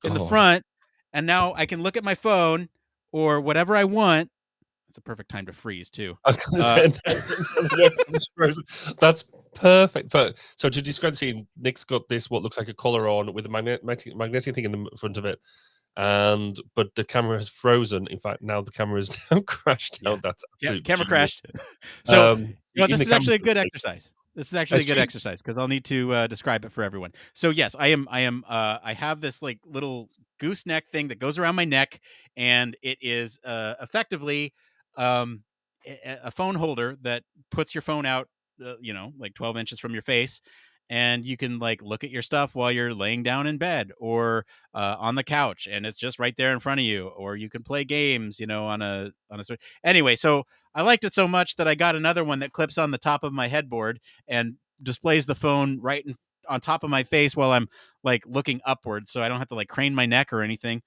in the front, and now I can look at my phone or whatever I want. It's a perfect time to freeze too. I was going to say, that's perfect. So to describe the scene, Nick's got this what looks like a collar on with a magnetic thing in the front of it, but the camera has frozen. In fact, now the camera is now crashed out. That's camera crashed. So this is actually a good exercise. This is actually a good exercise because I'll need to describe it for everyone. So yes, I have this like little gooseneck thing that goes around my neck, and it is effectively a phone holder that puts your phone out, like 12 inches from your face, and you can like look at your stuff while you're laying down in bed or on the couch, and it's just right there in front of you. Or you can play games, on a. Anyway, so I liked it so much that I got another one that clips on the top of my headboard and displays the phone right on top of my face while I'm like looking upwards, so I don't have to like crane my neck or anything.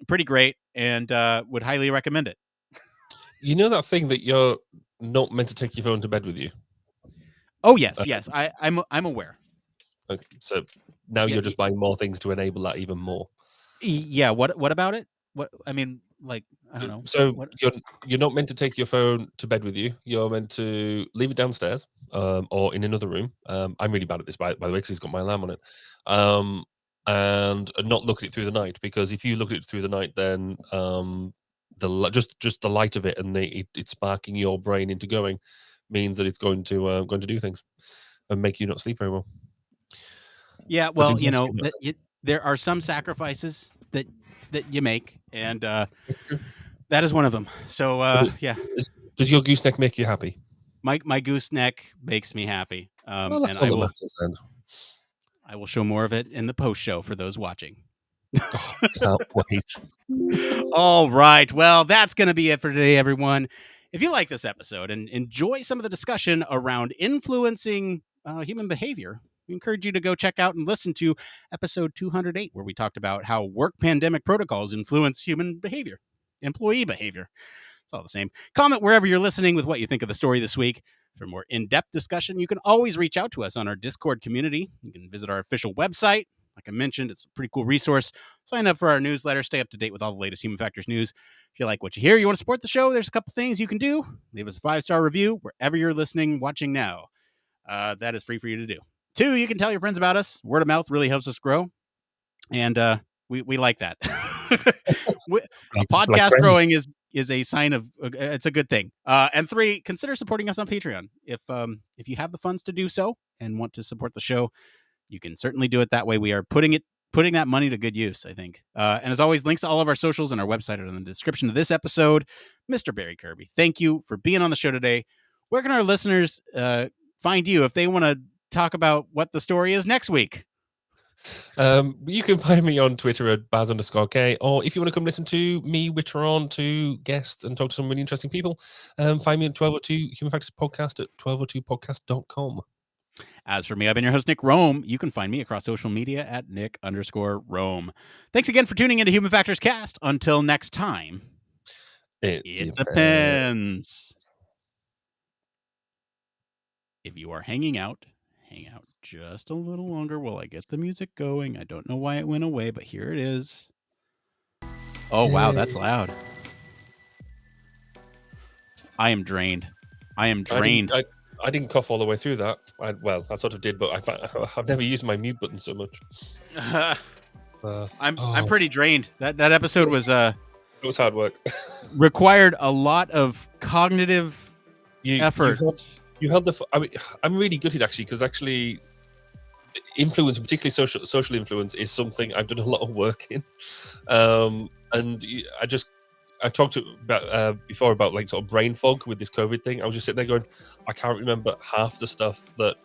Pretty great, and would highly recommend it. You know that thing that you're not meant to take your phone to bed with you? Oh yes, yes. I'm aware. Okay, so now Yeah, you're just buying more things to enable that even more. yeah. What about it? What I mean, like I don't know. So What? you're not meant to take your phone to bed with you. You're meant to leave it downstairs, or in another room. I'm really bad at this, by the way, because it's got my alarm on it. And not look at it through the night, because if you look at it through the night, then just the light of it and it's sparking your brain into going means that it's going to do things and make you not sleep very well. Yeah. I've Well, been testing that. there are some sacrifices that you make, and It's true. that is one of them. So But yeah, does your gooseneck make you happy? my gooseneck makes me happy. Well, that's And all that matters then. I will show more of it in the post show for those watching. Oh, can't wait. All right. Well, that's going to be it for today, everyone. If you like this episode and enjoy some of the discussion around influencing human behavior, we encourage you to go check out and listen to episode 208, where we talked about how work pandemic protocols influence human behavior, employee behavior. It's all the same. Comment wherever you're listening with what you think of the story this week. For more in-depth discussion, you can always reach out to us on our Discord community. You can visit our official website. Like I mentioned, it's a pretty cool resource. Sign up for our newsletter. Stay up to date with all the latest Human Factors news. If you like what you hear, you want to support the show, there's a couple things you can do. Leave us a 5-star review wherever you're listening, watching now. That is free for you to do. 2, you can tell your friends about us. Word of mouth really helps us grow. And we like that. A podcast growing is a sign of it's a good thing. And 3, consider supporting us on Patreon. If you have the funds to do so and want to support the show, you can certainly do it that way. We are putting that money to good use, I think. And as always, links to all of our socials and our website are in the description of this episode. Mr. Barry Kirby, thank you for being on the show today. Where can our listeners find you if they want to talk about what the story is next week? You can find me on Twitter at Baz_K, or if you want to come listen to me witter on to guests and talk to some really interesting people, find me at 1202 Human Factors Podcast at 1202podcast.com. As for me, I've been your host, Nick Roome. You can find me across social media at Nick_Roome. Thanks again for tuning into Human Factors Cast. Until next time, it depends. If you are hanging out, hang out just a little longer while I get the music going. I don't know why it went away, but here it is. Oh, wow, that's loud. I am drained. I didn't cough all the way through that. I sort of did, but I've never used my mute button so much. I'm pretty drained. That episode was it was hard work. Required a lot of cognitive effort. You held I'm really gutted actually, because influence, particularly social influence, is something I've done a lot of work in. And I talked about before about like sort of brain fog with this COVID thing. I was just sitting there going, I can't remember half the stuff the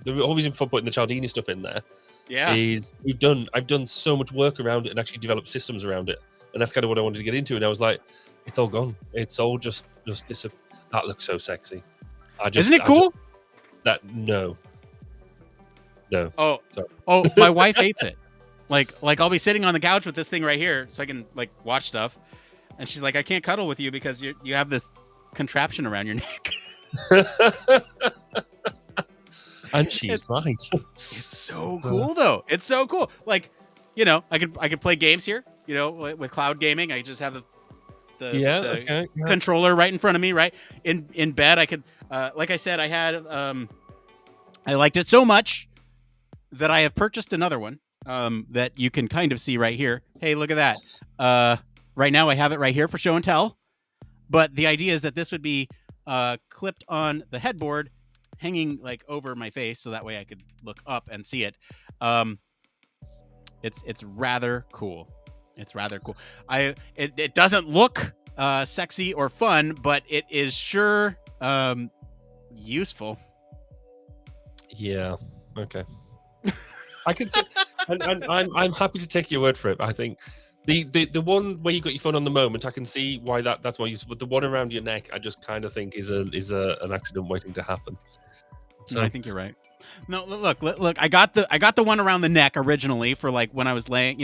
whole reason for putting the Cialdini stuff in there. Yeah, is I've done so much work around it and actually developed systems around it, and that's kind of what I wanted to get into. And I was like, it's all gone. It's all just that looks so sexy. Isn't it cool? No. Oh, my wife hates it. Like I'll be sitting on the couch with this thing right here, so I can like watch stuff, and she's like, I can't cuddle with you because you have this contraption around your neck. And she's right. It's so cool though. It's so cool. Like, I could play games here. With cloud gaming, I just have the controller right in front of me. Right in bed, I could. Like I said, I liked it so much that I have purchased another one that you can kind of see right here. Hey, look at that. Right now I have it right here for show and tell. But the idea is that this would be clipped on the headboard, hanging like over my face, so that way I could look up and see it. It's rather cool. It's rather cool. It doesn't look sexy or fun, but it is sure useful. Yeah. Okay. I can. I'm happy to take your word for it. I think the one where you got your phone on the moment, I can see why that's why you. But the one around your neck, I just kind of think is an accident waiting to happen. So no, I think you're right. No, look. I got the one around the neck originally for like when I was laying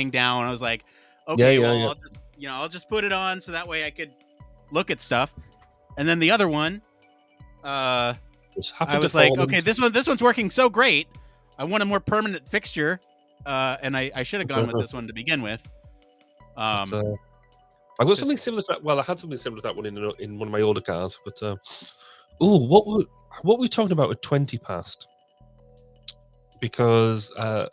down. I was like, okay, I'll just put it on so that way I could look at stuff. And then the other one, I was like, okay, this one's working so great. I want a more permanent fixture, and I should have gone with this one to begin with. I got something similar to that. Well, I had something similar to that one in one of my older cars. But what were we talking about at 20 past? Because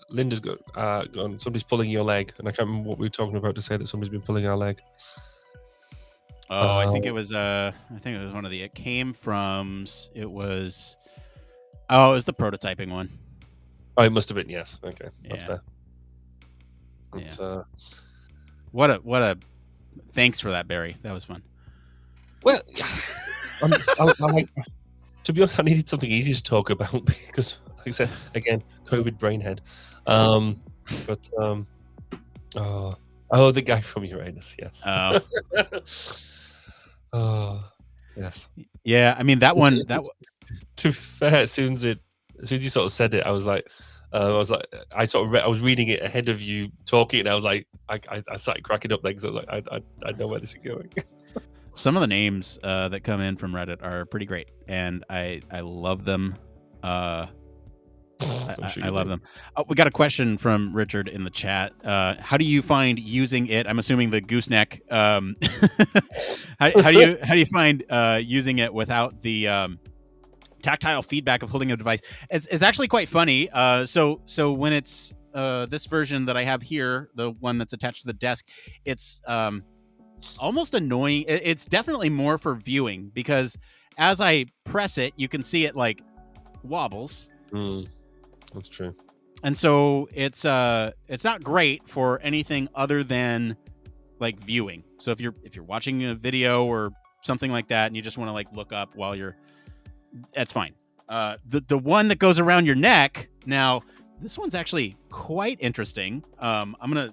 Linda's gone. Somebody's pulling your leg, and I can't remember what we were talking about to say that somebody's been pulling our leg. Oh, I think it was. I think it was one of the. It came from. It was. Oh, it was the prototyping one. Oh, it must have been. Yes. Okay, that's fair. That's, What a. Thanks for that, Barry. That was fun. Well, to be honest, I needed something easy to talk about because, like I said, again, COVID brainhead. The guy from Uranus, yes. Oh, yes. Yeah, I mean that one. To be fair, as soon as you sort of said it, I was like, I was reading it ahead of you talking, and I was like, I started cracking up because I was like, I know where this is going. Some of the names that come in from Reddit are pretty great, and I love them. I love them. We got a question from Richard in the chat. How do you find using it? I'm assuming the gooseneck. How do you find using it without the tactile feedback of holding a device? It's actually quite funny. So when it's this version that I have here, the one that's attached to the desk, it's almost annoying. It's definitely more for viewing because as I press it, you can see it like wobbles. That's true. And so it's not great for anything other than like viewing. So if you're watching a video or something like that and you just want to like look up while you're, that's fine. The one that goes around your neck, now this one's actually quite interesting. I'm gonna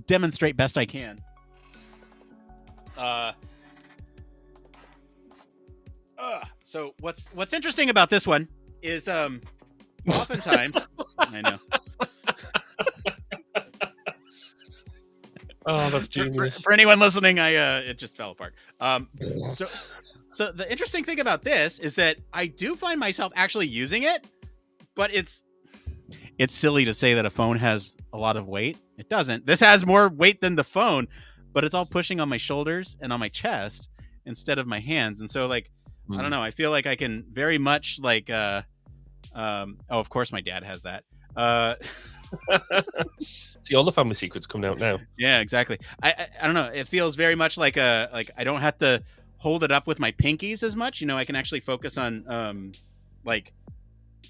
demonstrate best I can. So what's interesting about this one is oftentimes I know. Oh, that's genius. For anyone listening, it just fell apart. So the interesting thing about this is that I do find myself actually using it, but it's silly to say that a phone has a lot of weight. It doesn't. This has more weight than the phone, but it's all pushing on my shoulders and on my chest instead of my hands. And so like, I don't know, I feel like I can very much like, of course my dad has that. See, all the family secrets coming out now. Yeah, exactly. I don't know. It feels very much like I don't have to hold it up with my pinkies as much. You know, I can actually focus on like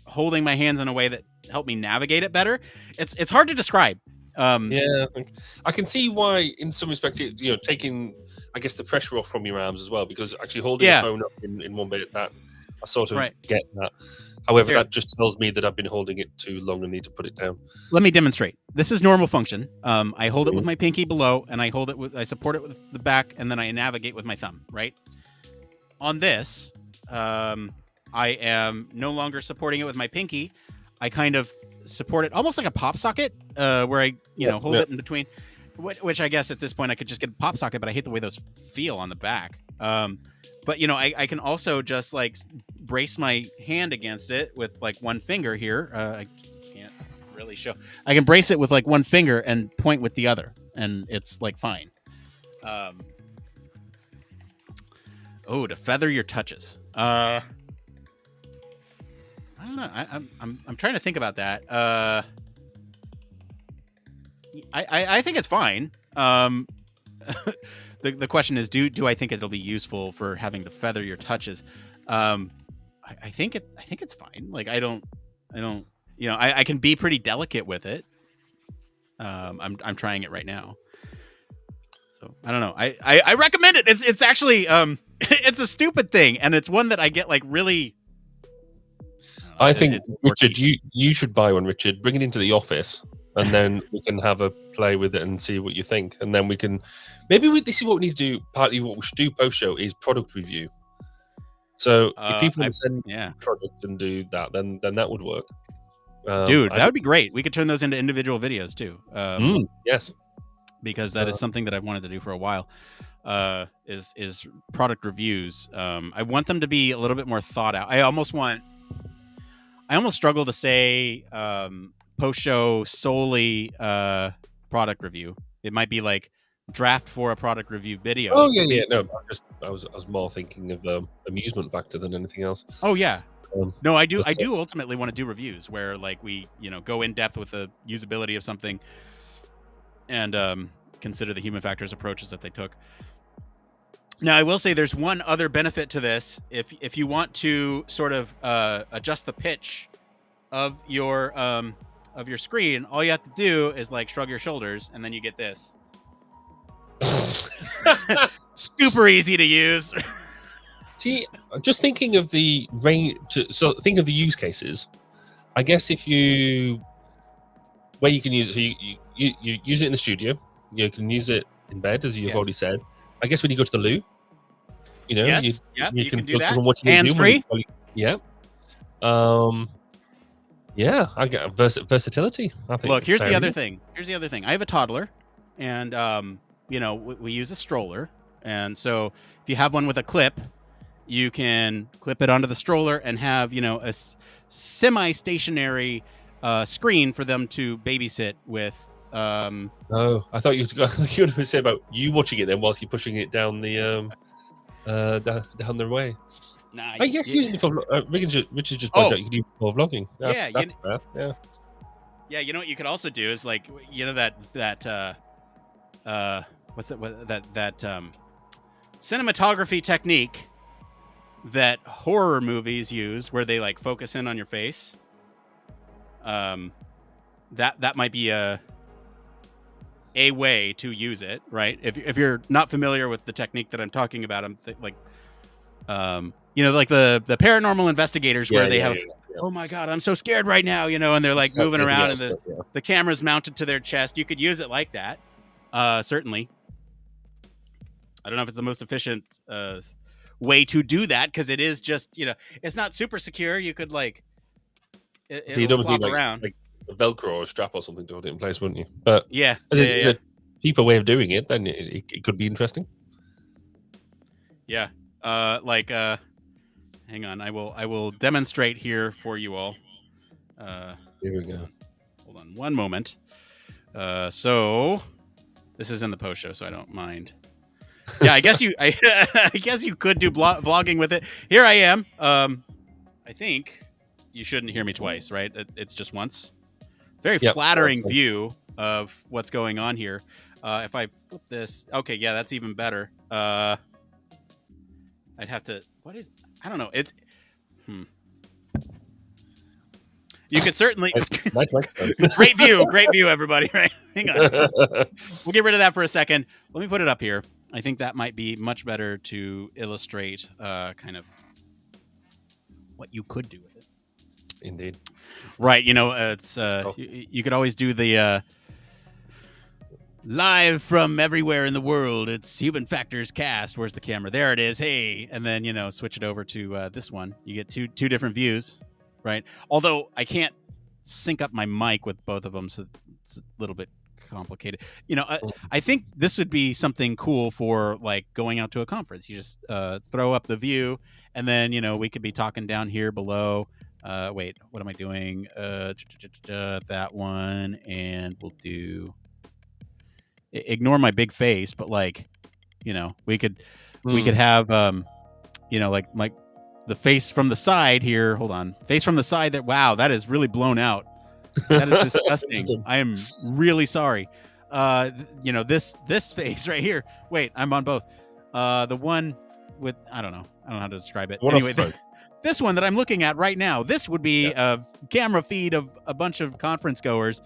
holding my hands in a way that help me navigate it better. It's hard to describe. Yeah, I can see why, in some respects, taking, I guess, the pressure off from your arms as well, because actually holding the phone up in one bit, that I sort of get that. However, that just tells me that I've been holding it too long and need to put it down. Let me demonstrate. This is normal function. I hold it with my pinky below, and I support it with the back, and then I navigate with my thumb, right? On this, I am no longer supporting it with my pinky. I kind of support it almost like a pop socket, where I hold it in between, which I guess at this point I could just get a pop socket, but I hate the way those feel on the back. But I can also just like brace my hand against it with like one finger here. I can't really show. I can brace it with like one finger and point with the other, and it's like fine. To feather your touches. I don't know. I'm trying to think about that. I think it's fine. The question is, do I think it'll be useful for having to feather your touches? I think it's fine. Like I don't. I can be pretty delicate with it. I'm trying it right now. So I don't know. I recommend it. It's actually it's a stupid thing, and it's one that I get like really. I think, Richard, you should buy one, Richard. Bring it into the office, and then we can have a play with it and see what you think. And then we can, this is what we need to do. Partly what we should do post-show is product review. So if people can send products and do that, then that would work. Dude, that would be great. We could turn those into individual videos too. Yes. Because that is something that I've wanted to do for a while. is product reviews. I want them to be a little bit more thought out. I almost struggle to say post show solely product review. It might be like draft for a product review video. Oh yeah. No, I was more thinking of amusement factor than anything else. Oh yeah. No, I do ultimately want to do reviews where like we go in depth with the usability of something and consider the human factors approaches that they took. Now, I will say there's one other benefit to this. If you want to sort of adjust the pitch of your screen, all you have to do is like shrug your shoulders, and then you get this. Super easy to use. See, just thinking of the range. So think of the use cases. I guess where you can use it, so you use it in the studio. You can use it in bed, as you've already said. I guess when you go to the loo, you can do that. Hands free. Yeah. Yeah, I got versatility. I think. Look, here's the other thing. I have a toddler, and we use a stroller, and so if you have one with a clip, you can clip it onto the stroller and have a semi-stationary screen for them to babysit with. Oh, I thought you were going to say about you watching it then whilst you're pushing it down the down the way. Nah, I guess using it for Richard just pointed out you can use it for vlogging. That's fair. Yeah. Yeah, you know what you could also do is like that cinematography technique that horror movies use where they like focus in on your face. That might be a way to use it, right? If you're not familiar with the technique that I'm talking about, I'm like the paranormal investigators where they have, oh my God, I'm so scared right now, and they're like moving around and the camera's mounted to their chest. You could use it like that. Certainly. I don't know if it's the most efficient way to do that because it is just, it's not super secure. You could like, so you'd almost need around. Like a Velcro or a strap or something to hold it in place, wouldn't you? But yeah, it's a cheaper way of doing it, then it could be interesting. Yeah. Hang on, I will demonstrate here for you all. Here we go. Hold on one moment. So this is in the post show, so I don't mind. Yeah, I guess I guess you could do vlogging with it. Here I am. I think you shouldn't hear me twice, right? It's just once. Very flattering view of what's going on here. If I flip this, okay, yeah, that's even better. I'd have to. I don't know. It's. You could certainly. Great view, everybody. Right? Hang on. We'll get rid of that for a second. Let me put it up here. I think that might be much better to illustrate kind of what you could do with it. Indeed. Right. It's you could always do the live from everywhere in the world. It's Human Factors Cast. Where's the camera? There it is. Hey, and then switch it over to this one. You get two different views, right? Although I can't sync up my mic with both of them, so it's a little bit complicated. I think this would be something cool for like going out to a conference. You just throw up the view, and then we could be talking down here below. Wait, what am I doing? That one, and we'll do. Ignore my big face, but like, we could have like the face from the side here. Hold on, face from the side. That is really blown out. That is disgusting. I am really sorry. This face right here. Wait, I'm on both. The one with I don't know how to describe it. Anyway, this one that I'm looking at right now. This would be a camera feed of a bunch of conference goers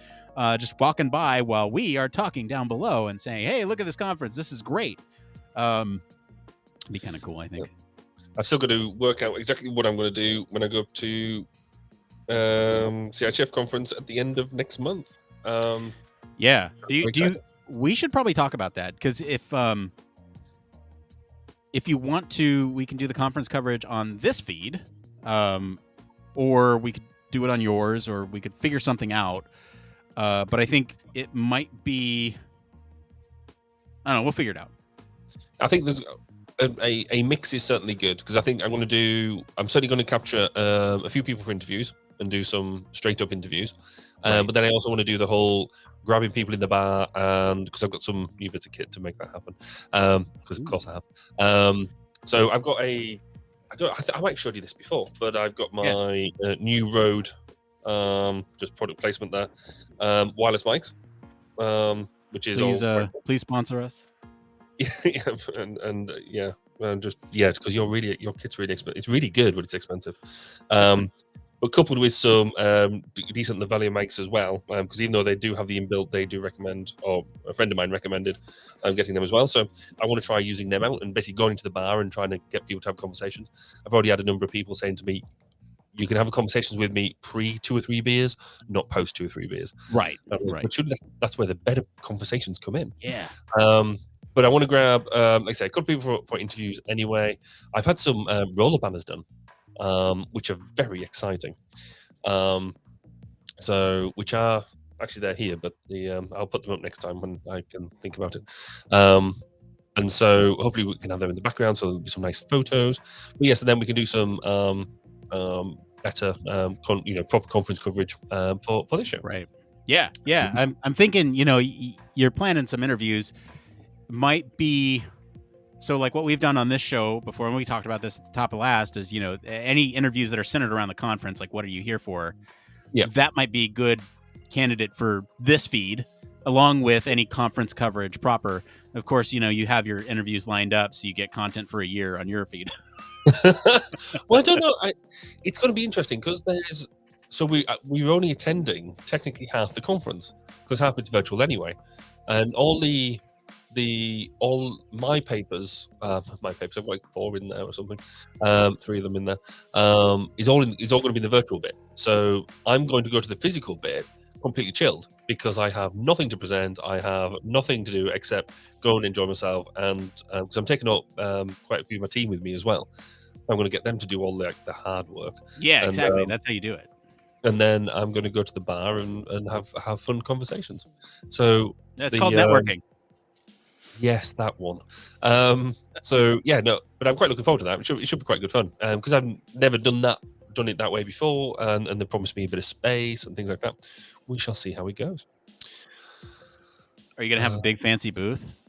just walking by while we are talking down below and saying, "Hey, look at this conference. This is great." Be kind of cool, I think. I've still got to work out exactly what I'm going to do when I go up to CIHF conference at the end of next month. Yeah. We should probably talk about that because if you want to, we can do the conference coverage on this feed, or we could do it on yours, or we could figure something out. But I think it might be. I don't know. We'll figure it out. I think there's a mix is certainly good, because I think I'm certainly going to capture a few people for interviews and do some straight up interviews. Right. But then I also want to do the whole grabbing people in the bar, and because I've got some new bits of kit to make that happen. Because of course I have. So I've got I might have showed you this before, but I've got my new Rode, just product placement there, wireless mics, which is please sponsor us. Yeah, because your kit's really expensive. It's really good, but it's expensive. But coupled with some decent lavalier mics as well, because even though they do have the inbuilt, they do recommend, or a friend of mine recommended, getting them as well. So I want to try using them out and basically going into the bar and trying to get people to have conversations. I've already had a number of people saying to me, you can have conversations with me pre 2 or 3 beers, not post 2 or 3 beers. Right. But that's where the better conversations come in. Yeah. But I want to grab, like I say, a couple of people for interviews anyway. I've had some roller banners done, which are very exciting. Which are actually, they're here, but I'll put them up next time when I can think about it. And so hopefully we can have them in the background, so there'll be some nice photos. But yes, and then we can do some better, proper conference coverage for this show. Right. Yeah. I'm thinking, you're planning some interviews. Might be so like what we've done on this show before, and we talked about this at the top of last, is any interviews that are centered around the conference, like what are you here for? Yeah, that might be a good candidate for this feed, along with any conference coverage proper. Of course, you have your interviews lined up, so you get content for a year on your feed. Well, I don't know. It's going to be interesting because we're only attending technically half the conference, because half it's virtual anyway, and all my papers, I've got like 4 in there or something, 3 of them in there, is all going to be in the virtual bit. So I'm going to go to the physical bit completely chilled, because I have nothing to present, I have nothing to do except go and enjoy myself, and because I'm taking up quite a few of my team with me as well, I'm going to get them to do all the hard work. Yeah, exactly. That's how you do it. And then I'm going to go to the bar and have fun conversations. So that's called networking. Yes, that one. But I'm quite looking forward to that. It should be quite good fun, because I've never done it that way before, and they promised me a bit of space and things like that. We shall see how it goes. Are you going to have a big fancy booth?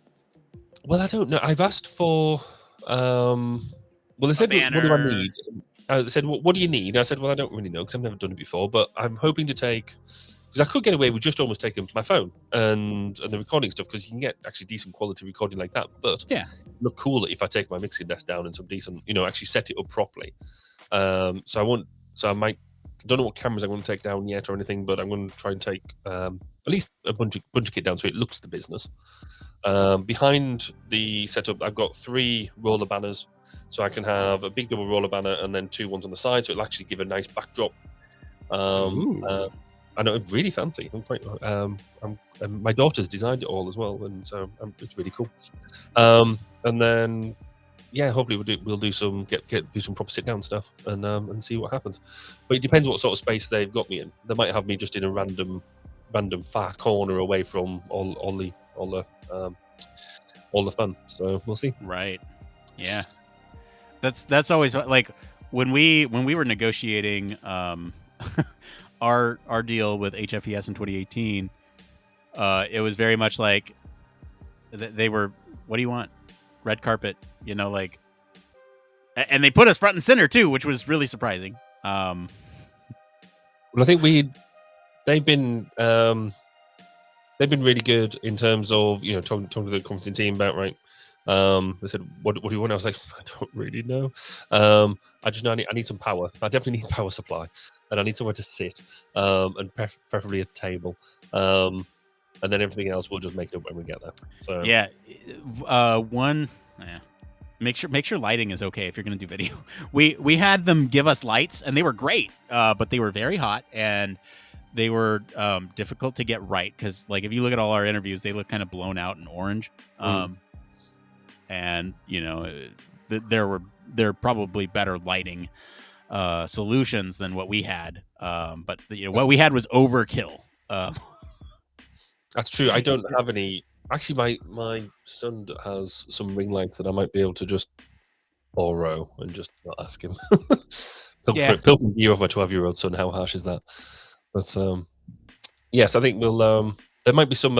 Well, I don't know. I've asked for. They said, "What do I need?" They said, "What do you need?" And I said, "Well, I don't really know, because I've never done it before, but I'm hoping to take." Because I could get away with just almost taking my phone and the recording stuff, because you can get actually decent quality recording like that. But look cooler if I take my mixing desk down and some decent, actually set it up properly. I might, don't know what cameras I'm going to take down yet or anything, but I'm going to try and take at least a bunch of kit down so it looks the business. Behind the setup, I've got 3 roller banners, so I can have a big double roller banner and then 2 ones on the side, so it'll actually give a nice backdrop. I know, it's really fancy. I'm quite. My daughter's designed it all as well, and so it's really cool. And then, hopefully we'll do some do some proper sit down stuff and see what happens. But it depends what sort of space they've got me in. They might have me just in a random far corner away from all the fun. So we'll see. Right. Yeah. That's always like when we were negotiating our deal with HFES in 2018, it was very much like they were, what do you want? Red carpet, and they put us front and center too, which was really surprising. Well, I think they've been really good in terms of talking to the conferencing team about, right. They said, what do you want? I was like, I don't really know. I just know I need some power. I definitely need power supply, and I need somewhere to sit, and preferably a table. And then everything else we'll just make it up when we get there. So make sure lighting is okay if you're going to do video. We had them give us lights, and they were great, but they were very hot, and they were difficult to get right, because like if you look at all our interviews, they look kind of blown out and orange. And there are probably better lighting solutions than what we had, but what we had was overkill. That's true. I don't have any Actually, my son has some ring lights that I might be able to just borrow and just not ask him. Pilfering gear off my 12-year-old son. How harsh is that? But yes, I think we'll. There might be some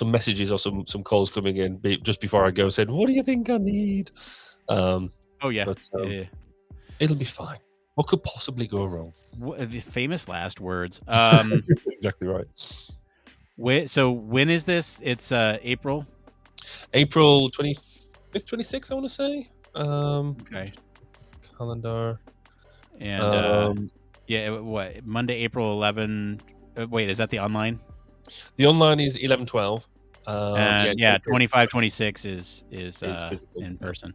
messages or some calls coming in just before I go, saying, "What do you think I need?" Oh yeah. But Yeah. it'll be fine. What could possibly go wrong? The famous last words. Exactly right. So when is this? It's April 25th, 26th, I want to say. Okay. Calendar. And what Monday, April 11? Wait, is that the online? The online is 11/12. 25, 26 is in person.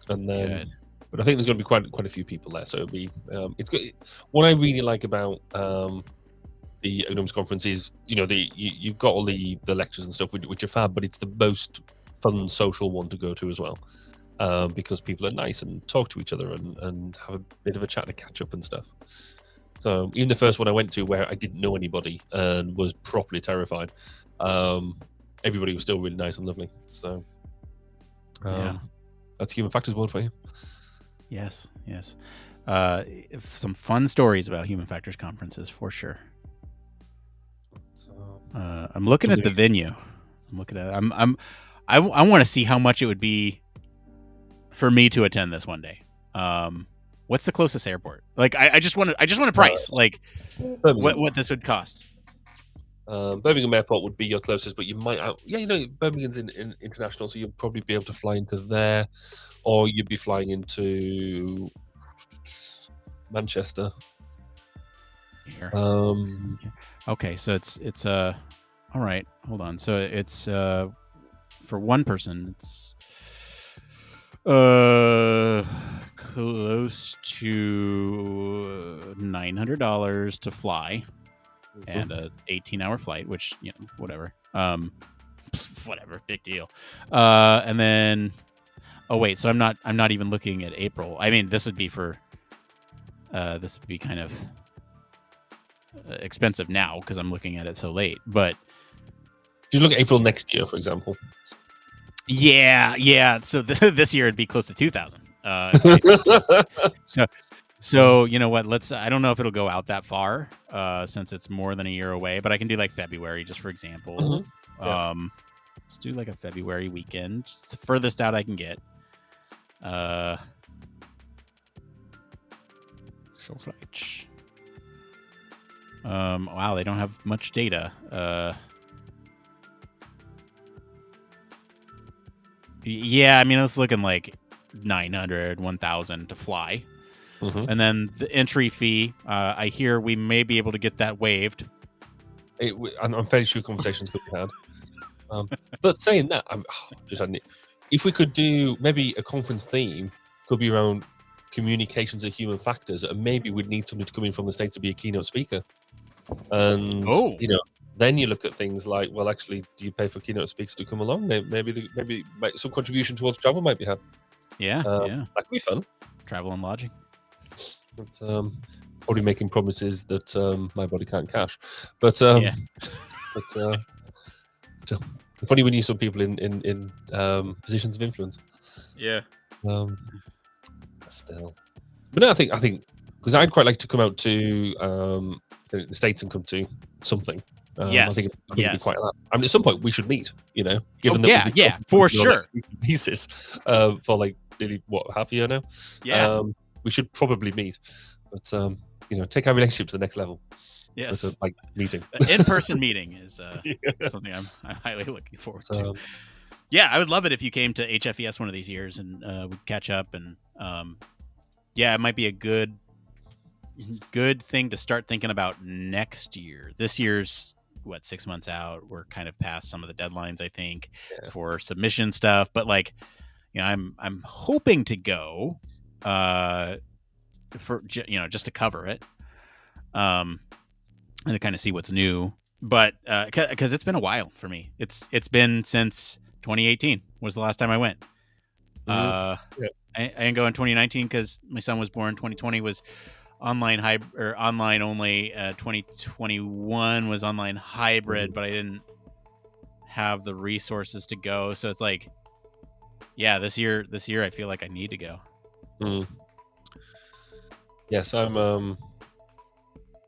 And then, but I think there's going to be quite a few people there, so it'll be it's good. What I really like about the Gnomes conference is, you've got all the lectures and stuff which are fab, but it's the most fun social one to go to as well, because people are nice and talk to each other and have a bit of a chat and a catch up and stuff. So even the first one I went to, where I didn't know anybody and was properly terrified, everybody was still really nice and lovely. So that's Human Factors World for you. Yes. Some fun stories about Human Factors conferences for sure. I'm looking at the venue. I'm looking at it. I want to see how much it would be for me to attend this one day. What's the closest airport? Like, I just want a price, like what this would cost. Birmingham Airport would be your closest, but you might Birmingham's in international, so you'll probably be able to fly into there, or you'd be flying into Manchester. Here. Okay, so it's all right. Hold on. So it's for one person, it's close to $900 to fly, and a 18-hour flight, which whatever, big deal. And then, so I'm not even looking at April. I mean, this would be kind of expensive now because I'm looking at it so late. But if you look at April next year, for example. Yeah. So this year it'd be close to 2,000. So you know what? I don't know if it'll go out that far, since it's more than a year away. But I can do like February, just for example. Mm-hmm. Yeah. Let's do like a February weekend. It's the furthest out I can get. Wow, they don't have much data. Yeah, I mean, it's looking like 900, 1,000 to fly. Mm-hmm. And then the entry fee, I hear we may be able to get that waived. I'm fairly sure conversations could be had. But saying that, if we could do maybe a conference theme, could be around communications of human factors, and maybe we'd need somebody to come in from the States to be a keynote speaker. And then you look at things like, well, actually, do you pay for keynote speakers to come along? Maybe some contribution towards travel might be had. Yeah. That could be fun. Travel and lodging. But probably making promises that my body can't cash. But still, funny when you saw people in positions of influence. Yeah. Still, but no, I think because I'd quite like to come out to the States and come to something. Yes. I think it'd be quite. I mean, at some point we should meet. Given that for sure. Pieces for like nearly half a year now. Yeah. We should probably meet, but take our relationship to the next level. Yes. Like meeting. In-person meeting is something I'm highly looking forward to. Yeah, I would love it if you came to HFES one of these years and we'd catch up, and it might be a good thing to start thinking about next year. This year's 6 months out. We're kind of past some of the deadlines, I think, for submission stuff. But I'm hoping to go for just to cover it, and to kind of see what's new. But because it's been a while for me, it's been since 2018 was the last time I went. I didn't go in 2019 because my son was born. 2020 was online only. 2021 was online hybrid, but I didn't have the resources to go. So it's like, yeah, this year I feel like I need to go. Yes, I'm.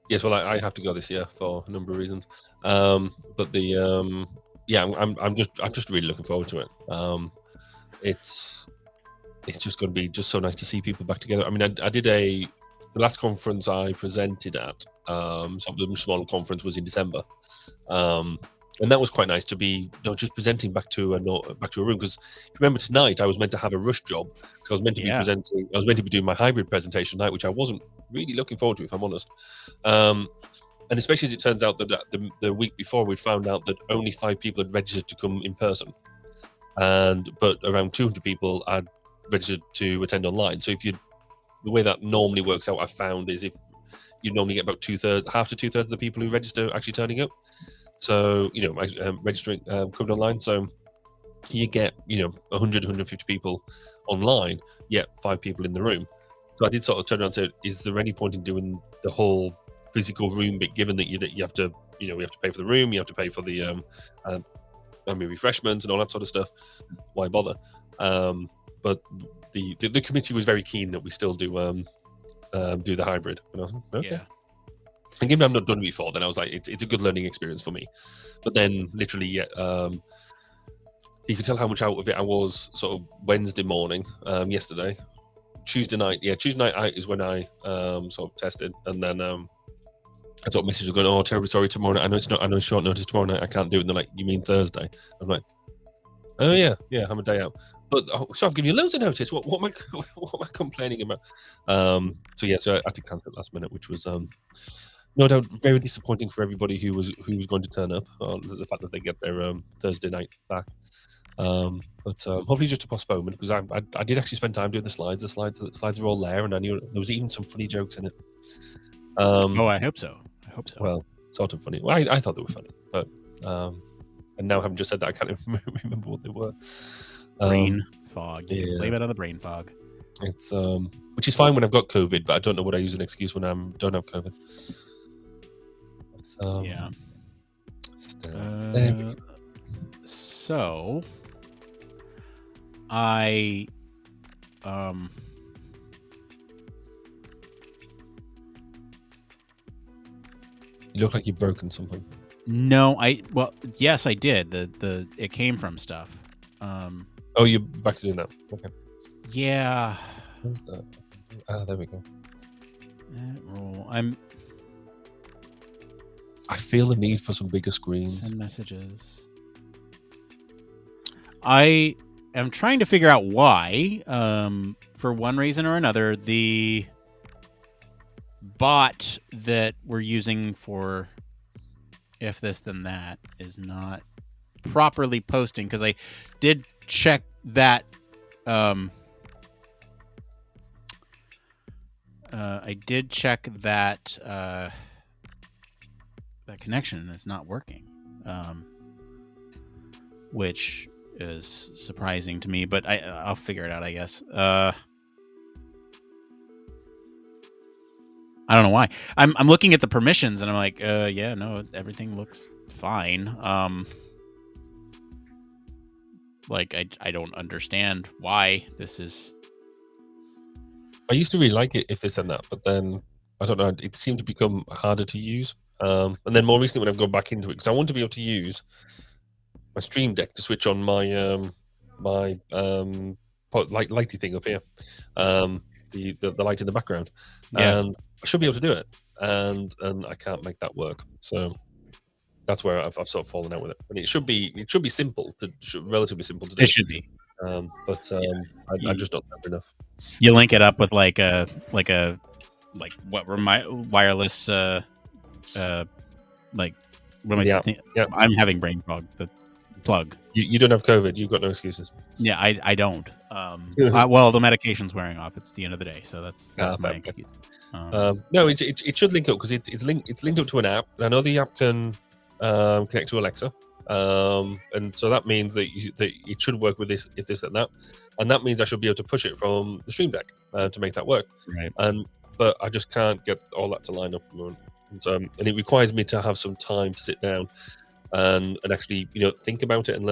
Yes, well, I have to go this year for a number of reasons. But the yeah, I'm just really looking forward to it. It's just going to be just so nice to see people back together. I mean, I did the last conference I presented at, sort of the small conference was in December, and that was quite nice to be just presenting back to a room. Because remember tonight I was meant to have a rush job because I was meant to be presenting. I was meant to be doing my hybrid presentation tonight, which I wasn't really looking forward to, if I'm honest. And especially as it turns out that the week before we found out that only 5 people had registered to come in person, but around 200 people had registered to attend online. So the way that normally works out, I've found, is if you normally get about half to 2/3 of the people who register actually turning up. So registering coming online. So you get 100, 150 people online, yet 5 people in the room. So I did sort of turn around and say, is there any point in doing the whole physical room bit, given that you have to we have to pay for the room, you have to pay for the refreshments and all that sort of stuff. Why bother? But the committee was very keen that we still do the hybrid. And I was like, okay. Yeah. And given I've not done it before, then I was like, it's a good learning experience for me. But then literally, you could tell how much out of it I was sort of Wednesday morning, yesterday. Tuesday night out is when I sort of tested, and then I sort of messaged going, oh, terribly sorry, tomorrow night. I know it's short notice tomorrow night, I can't do it. And they're like, you mean Thursday? I'm like, oh yeah, I'm a day out. But so I've given you loads of notice. What am I complaining about? So I had to cancel it last minute, which was no doubt very disappointing for everybody who was going to turn up. The fact that they get their Thursday night back. But hopefully just a postponement, because I did actually spend time doing the slides. The slides are all there, and I knew there was even some funny jokes in it. I hope so. Well, sort of funny. Well, I thought they were funny, but and now having just said that, I can't even remember what they were. Brain fog. You can yeah. blame it on the brain fog. It's which is fine when I've got COVID, but I don't know what I use an excuse when I don't have COVID. Yeah. So I You look like you've broken something. No, yes, I did. It came from stuff. Oh, you're back to doing that. Okay. Yeah. What's that? There we go. I feel the need for some bigger screens. Send messages. I am trying to figure out why, for one reason or another, the bot that we're using for if this then that is not properly posting, because I did check that that connection is not working, which is surprising to me, but I'll figure it out, I guess. I don't know why. I'm looking at the permissions and I'm like, yeah, no, everything looks fine. Like I don't understand why this is. I used to really like it if this and that, but then I don't know, it seemed to become harder to use. And then more recently when I've gone back into it, because I want to be able to use my Stream Deck to switch on my lighty thing up here, the light in the background, and I should be able to do it, and I can't make that work. So that's where I've sort of fallen out with it. And it should be relatively simple to do. It should be, but I just don't have enough. You link it up with like wireless like what am I thinking? Yeah. I'm having brain fog. The plug. You don't have COVID. You've got no excuses. Yeah, I don't. Well, the medication's wearing off. It's the end of the day, so that's my excuse. No, it should link up because it's linked up to an app. I know the app can connect to Alexa, and so that means that it should work with this if this and that, and that means I should be able to push it from the Stream Deck to make that work. Right. But I just can't get all that to line up at the moment. And it requires me to have some time to sit down and actually, think about it and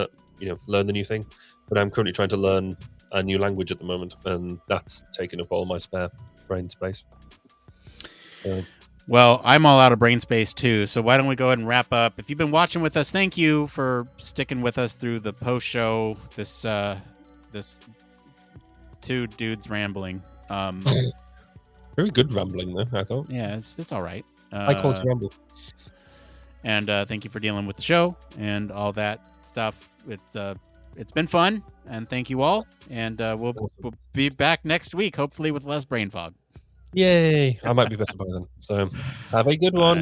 learn the new thing. But I'm currently trying to learn a new language at the moment, and that's taking up all my spare brain space. Well, I'm all out of brain space too, so why don't we go ahead and wrap up? If you've been watching with us, thank you for sticking with us through the post show. This two dudes rambling. Very good rambling, though, I thought. Yeah, it's all right. High quality ramble. And thank you for dealing with the show and all that stuff. It's been fun, and thank you all. And we'll be back next week, hopefully with less brain fog. Yay! I might be better by then. So have a good one.